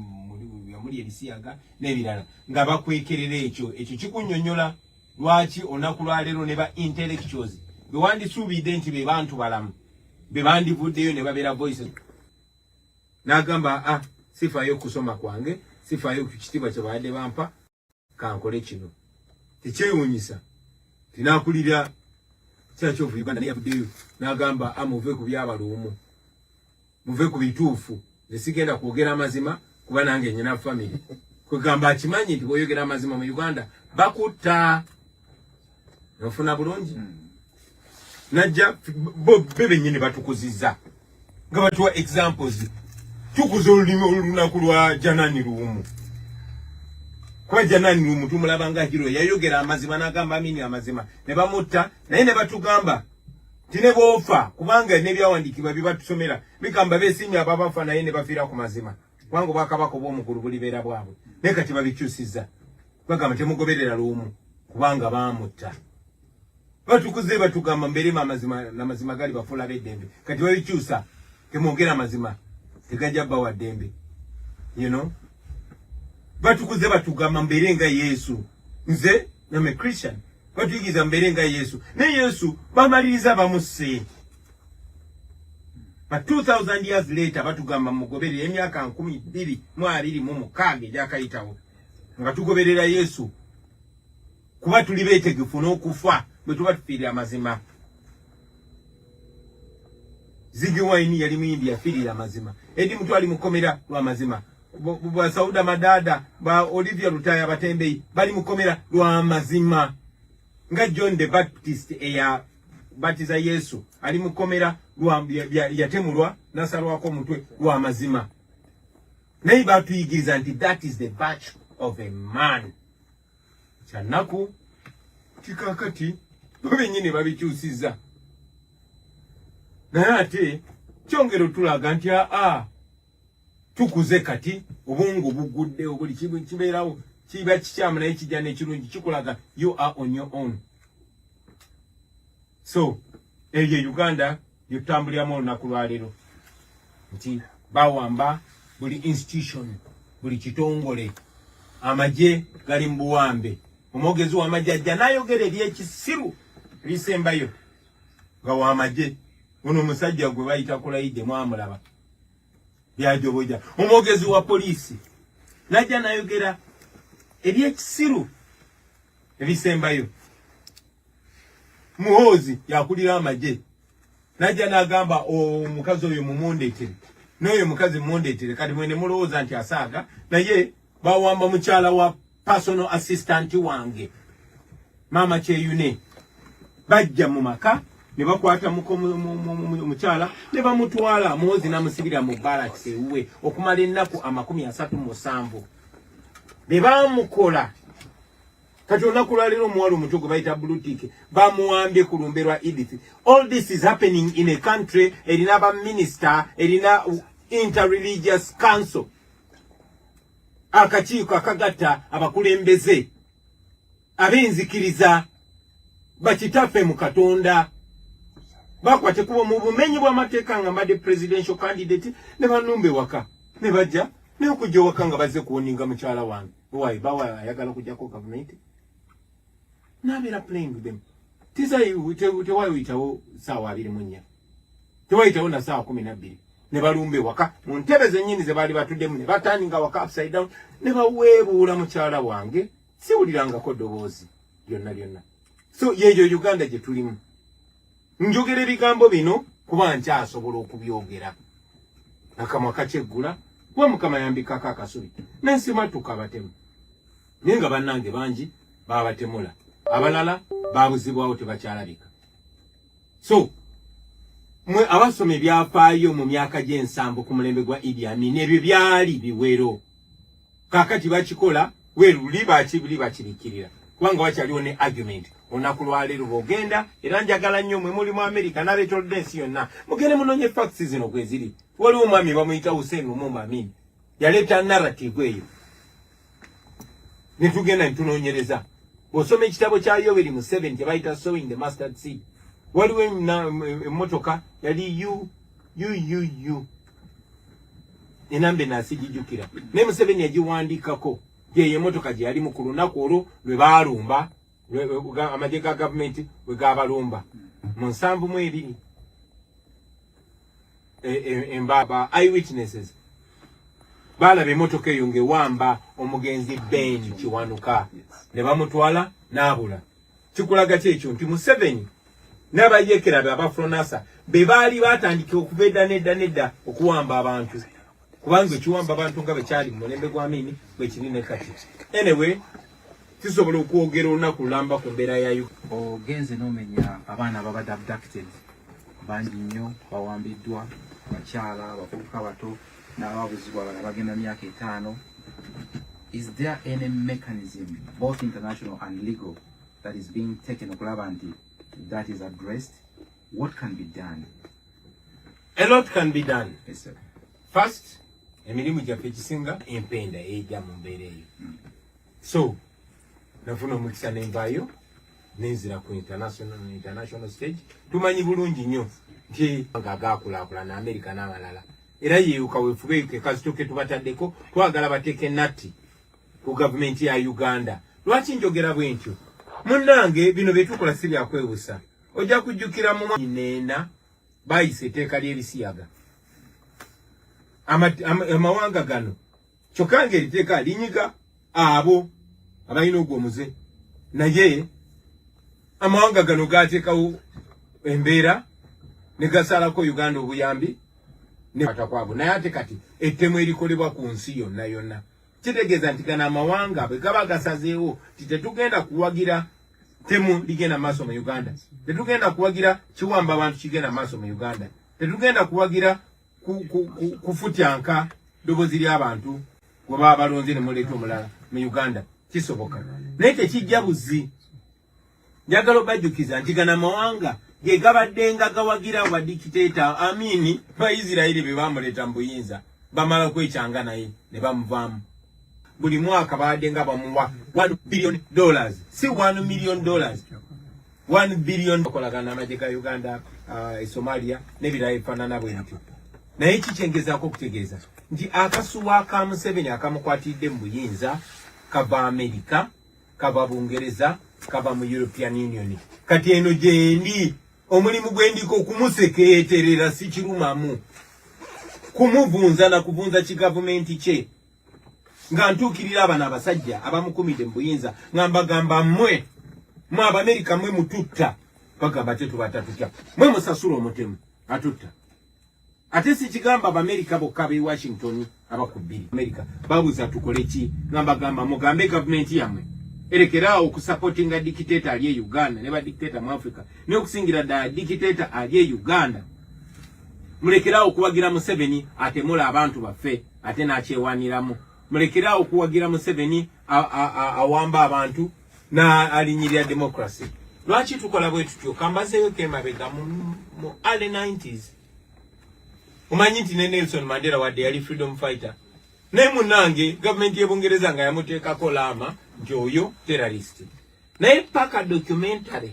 muli ebisiyaga n'ebirala nga bakwekerera ekyo kikunnyonnyola lwaki olunaku lwaleero ne ba intellectuals bewandisuubidde nti be bantu balamu be bandivuddeyo ne babeera voices n'agamba sifaayo kusoma kwange sifaayo ku kitiibwa kye babadde bampa kankole kino tekyewuunyisa tinakulira Church of Uganda naye yavuddeyo n'agamba muve ku byabaluumu muve ku bituufu nesigenda kwogera amazima kuba nange nyina family kwegamba akimanyi nti bw'oyogera amazima mu Uganda bakutta nofuna bulungi najja be bennyini batukuzizza nga batuwa examples tukuza olulimi olunaku lwa janani luumu kuba janani luumu tumulaba nga hiro yayogera amazima n'agamba amini amazima ne bamutta naye ne batugamba tine boofa kubanga n'ebyawandiikibwa bibatusomera bigamba beesimye ababafa naye ne bafiira ku mazima kubanga obwakabaka obw'omukulu bulibeera bwabwe naye kati babikyusizza bagamba temugoberera luumu kubanga baamutta batukuze batugamba mberema amazima n'amazima gali bafuula b'eddembe kati babikyusa temwogera amazima tegajja bbawa ddembe batukuze batugamba mbere nga Yesu nze name Christian batuyigiza mbere nga Yesu ne Yesu bamaliriza bamusse but 2000 years later batugamba mugoberera emyaka 1226 egyakayitawo nga tugoberera Yesu kuba tuli beetegefu n'okufa bwe tuba tufiirira amazima Ziggy Wine yali muyimbi yafiirira amazima Edi Mutu ali mukomera lwa mazima bwa Sauda Madada ba Olivia Lutaya Batembeyi bali mukomera lwa mazima nga John the Baptist eya batiza Yesu ali mukomera lwa yatemulwa nasalwako mutwe lwa mazima naye batuyigiriza nti that is the virtue of a man kyanaku kikakati benyini babikyusizza naye ate kyongero tulaga nti tukuze kati obungu bugudde obuli kibeerawo kiba kikyamu naye kijja n'ekirungi kikulaga you are on your own. So eyo Uganda yotambuliramu olunaku lwaleero nti bawamba buli institution buli kitongole amagye gali mu buwambe omwogezi w'amagye ajja n'ayogera ebyekisiru ebisembayo nga w'amagye ono omusajja gwe bayita Kulaide mwamulaba byajoboja omwogezi wa poliisi najja n'ayogera ebyekisiru ebisembayo Muhoozi yakulira amagye najja n'agamba omukazi oyo mumundeetere n'oyo mukazi mumundeetere kati mwene mulowooza nti asaaga naye bawamba mukyala wa personal assistant wange Mama Kyeyune bajja mu maka ne bakwata mukyala ne bamutwala Muhoozi n'amusibira mu barracks ewuwe okumala ennaku 37 be bamukola kati olunaku lwaleero omuwala omuto gwe bayita Blutike bamuwambye ku lumbe lwa Edith. All this is happening in a country erina baminister erina interreligious council akakiiko akagatta abakulembeze ab'enzikiriza bakitaffe mu Katonda bakwate kuba mu bumenyi bw'amateeka nga mbadde presidential candidate ne banumbe waka ne bajja ne okujja waka nga bazze kuwoninga mukyala wange why bawa ayagala okujjako government nabeera playing with them tewayitawo saawa 24 tewayitawo na saawa 12 ne balumbe waka mu ntebe zennyini ze baali batuddemu ne batandinga waka upside down ne baweebuula mukyala wange siwulirangako ddoboozi lyonna so yeeyo Uganda gye tulimu njogera ebigambo bino kuba nkyasobola okubyogera akamwa kakyeggula kuba Mukama yambikako akasubi n'ensima tukabatemu naye nga bannange bangi babatemula abalala babuzibwawo tebakyalabika. So mwe abasoma ebyafaayo mu myaka gy'ensambo ku mulembe gwa Idi Amin ebyo byali biwero kakati bakikola weruli bakibikirira kubanga wakyaliwo ne argument olunaku lwaleero bw'ogenda era njagala nnyo mwe muli mu America n'abeetolodde ensi yonna mugende munoonye facts zino kwe ziri. Waliwo omwami bamuyita Hussein Lumumba Amin yaleeta narrative eyo ne tugenda ne tunoonyereza. Bw'osoma ekitabo kya Yoweri Museveni kye bayita Sowing the Mustard Seed, waliwo emmotoka yali enamba enaasigijjukira naye Museveni yagiwandiikako yeyo emmotoka gye yalimu ku lunaku olwo lwe baalumba amagye ga gavumenti bwe gaabalumba mu 72 embaba eyewitnesses baalaba emmotoka eyo ng'ewamba omugenzi Ben Kiwanuka ne bamutwala n'abula. Kikulaga kyekyo nti Museveni n'abayeekera be abafronasa be baali baatandika okuva edda nedda okuwamba abantu kubanga ekiwamba abantu nga bwe kyali mu mulembe gwa Amini bwe kiri ne kati. Anyway, kisobola okwogera olunaku lulamba ku mbeera yayo. Ogenze n'omenya abaana ababadde abducted bangi nnyo bawambiddwa abakyala abavubuka bato n'ababuzibwa abala bagenda myaka 5. Is there any mechanism, both international and legal, that is being taken okulaba nti that is addressed? What can be done? A lot can be done. Yes, sir. First, emirimu gyaffe ekisinga empenda ejja mu mbeera eyo. So, nafuna omukisa n'envaayo n'enzira ku international stage. Tumanyi bulungi nnyo nti agaakulaakulana America n'amalala. Era yeeyuka weefube ke kasitoke tubataddeko twagala bateeke natti ku gavumenti ya Uganda. Lwaki njogera bwe ntyo? Munnange bino bye tukola si bya kwewusa. Ojja kujjukira mu neena bayise etteeka ly'ebisiyaga. Amawanga gano kyokka ng'eriteeka linyiga abo abalina ogwo omuze. Naye amawanga gano gaateekawo embeera ne gasalako Uganda obuyambi ne atakwabo. Naye ate kati ettemu erikolebwa ku nsi yonna. Kitegeeza nti gano amawanga bwe gaba gasazeewo ti tetugenda kuwagira temu ligenda maaso mu Uganda. Tetugenda kuwagira kiwamba abantu kigenda maaso mu Uganda. Tetugenda kuwagira kufutyanka dobozi ly'abantu gwe baba balonze ne muleeta omulala mu Uganda. Kisoboka. Naye tekijja buzi. Njagala obajjukiza nti gano amawanga ge gabaddenga gawagira wa dictator Amini ba Israeli be bamuleeta mu buyinza bamala kwekyanga naye ne bamuvaamu. Buli mwaka baaddenga bamuwa $1 billion. Si $1 million. $1 billion. Kolagana amagye ga Uganda, Somalia n'ebirala ebifaanana bwe bityo. Naye kikyengezaako okutegeeza nti akasuwa aka Museveni akamukwatidde mu buyinza kava Amerika, kava Bungereza, kava mu European Union. Kati eno gyendi omulimu gwendiko okumusekeeterera si kirumamu, kumuvunza na kuvunza kigavumenti kye nga ntuukirira abana abasajja abamukumidde mu buyinza nga mbagamba mmwe Abamerika mmwe mututta bagamba tetubatatutya mmwe musasula omutemu atutta. Ate si kigamba Abamerika bokka b'e Washington abakubbiri Amerika babuza tukole ki nga mbagamba mugambe gavumenti yammwe erekeraawo okusupportinga dictator ali e Uganda ne ba dictator mu Africa ne okusingira ddala dictator ali e Uganda. Mulekeraawo okuwagira Museveni atemula abantu baffe ate n'akyewaniramu. Mulekeraawo okuwagira Museveni awamba abantu na alinyirira democracy. Lwaki tukola bwe tutyo? Kambazeeyo kemabega mu early 90s. Omanyi nti ne Nelson Mandela wadde yali freedom fighter. Naye munnange gavumenti y'Ebungereza nga yamuteekako laama nti oyo terrorist. Naye paka documentary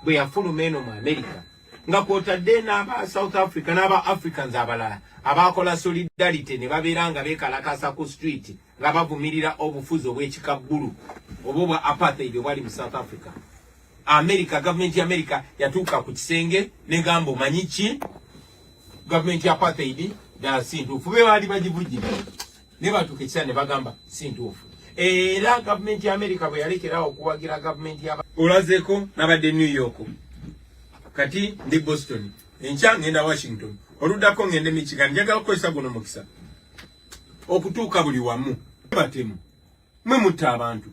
bwe yafuluma eno mu America nga kwotadde n'aba South Africa n'aba Africans abalala abakola solidarity ne babeera nga beekalakasa ku street nga bavumirira obufuzi obw'ekikabbulu oba obwa apartheid obwali mu South Africa. America, gavumenti ya America yatuuka ku kisenge negamba omanyi ki gavumenti ya apartheid ddala si ntuufu. Be baali bagivujjira ne batuuka ekisa ne bagamba si ntuufu. Era gavumenti ya America bwe yalekerawo okuwagira gavumenti ya olazeeko nabadde New York, kati ndi Boston, enkya ngenda Washington, oluddako ngende Michigan. Njagala okukozesa guno mukisa okutuuka buli wamu batemu mwe mutta abantu.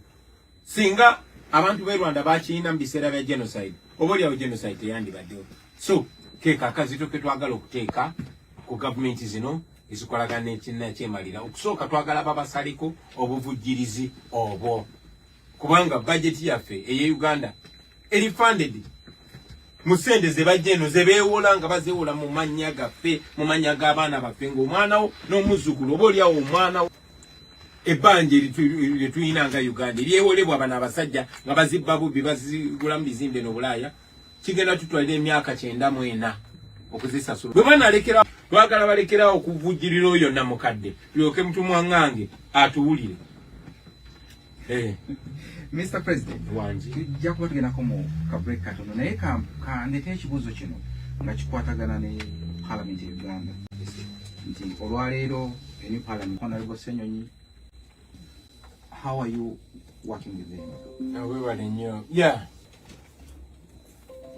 Singa abantu b'e Rwanda bakiina mu biseera bya genocide oba oliawo genocide teyandibaddewo. So keeka akazito ke twagala okuteeka ku gavumenti zino ezikolagana ekyemalira. Okusooka twagala babasaliko obuvujjirizi obwo kubanga budget yaffe eye Uganda eri funded musende ze bajeno ze bewola nga bazewola mu manya gaffe mu manya g'abaana baffe ng'omwana wo n'omuzukulu oba oli awo omwana wo ebbanja lyetuyina nga Uganda eryewolebwa abana abasajja nga bazibba bubi bazigulamu bizimbe n'obulaaya kigenda tutwalira emyaka 94 okuzisasula bwe banalekera twagala balekerawo okuvujjirira oyo namukadde tulyoke mutumwangange atuwulire. Mr. President, tujja kuba tugendako mu kabreak katono naye kandeka ekibuuzo kino nga kikwatagana ne Parliament ya Uganda nti olwaleero eni Parliament Honorable Senyonyi, how are you working with them? Webale nnyo. Yeah.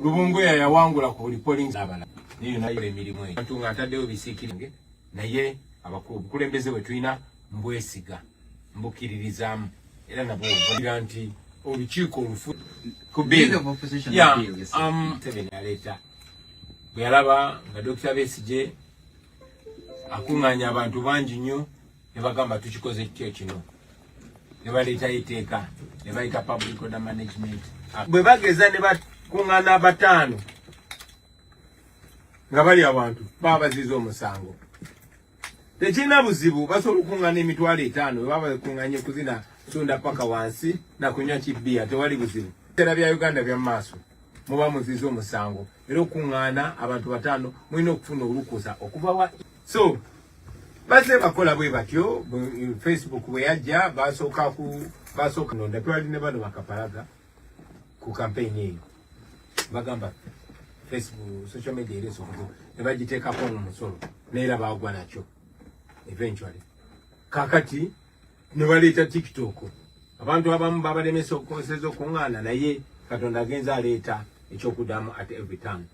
Lubunguya yawangula ku buli polling abala niyo nayo emirimu eyo abantu nga ataddewo bisiikiringe naye abakulembeze bwe tulina mbwesiga mbukiririzaamu era nabo bagira nti olukiiko olufu ku bill aleta bwe yalaba nga Dr. Besigye akuŋŋaanya abantu bangi nnyo ne bagamba tukikoze kityo kino ne baleetayo etteeka ne bayita public order management bwe bageza ne bakuŋŋaana abataano nga bali abantu babaziza omusango tekirina buzibu basobola okuŋŋaana emitwalo 5 baba bakuŋŋaanye kuzina sunda paka wansi na kunywa kibbiya tewali buzibu. Era bya Uganda bya maaso muba muziza omusango era okuŋŋaana abantu bataano mulina okufuna olukusa okuva wa so baze bakola bwe batyo Facebook bwe yajja basooka nonda twali ne bano bakapalaga ku campaign eyo bagamba Facebook social media ile sokozo ne bagiteekako omusolo neera baagwa nakyo eventually kakati ne baleeta TikTok abantu abamu babalemesa okukozesa okuŋŋaana naye Katonda agenza aleeta ekyokudamu at every time.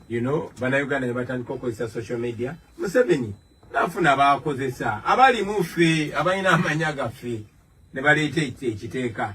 You know, Bannayuganda ne batandika okukozesa social media. Museveni n'afuna abakozesa abali mu ffe abalina amanya gaffe ne baleeta ekiteeka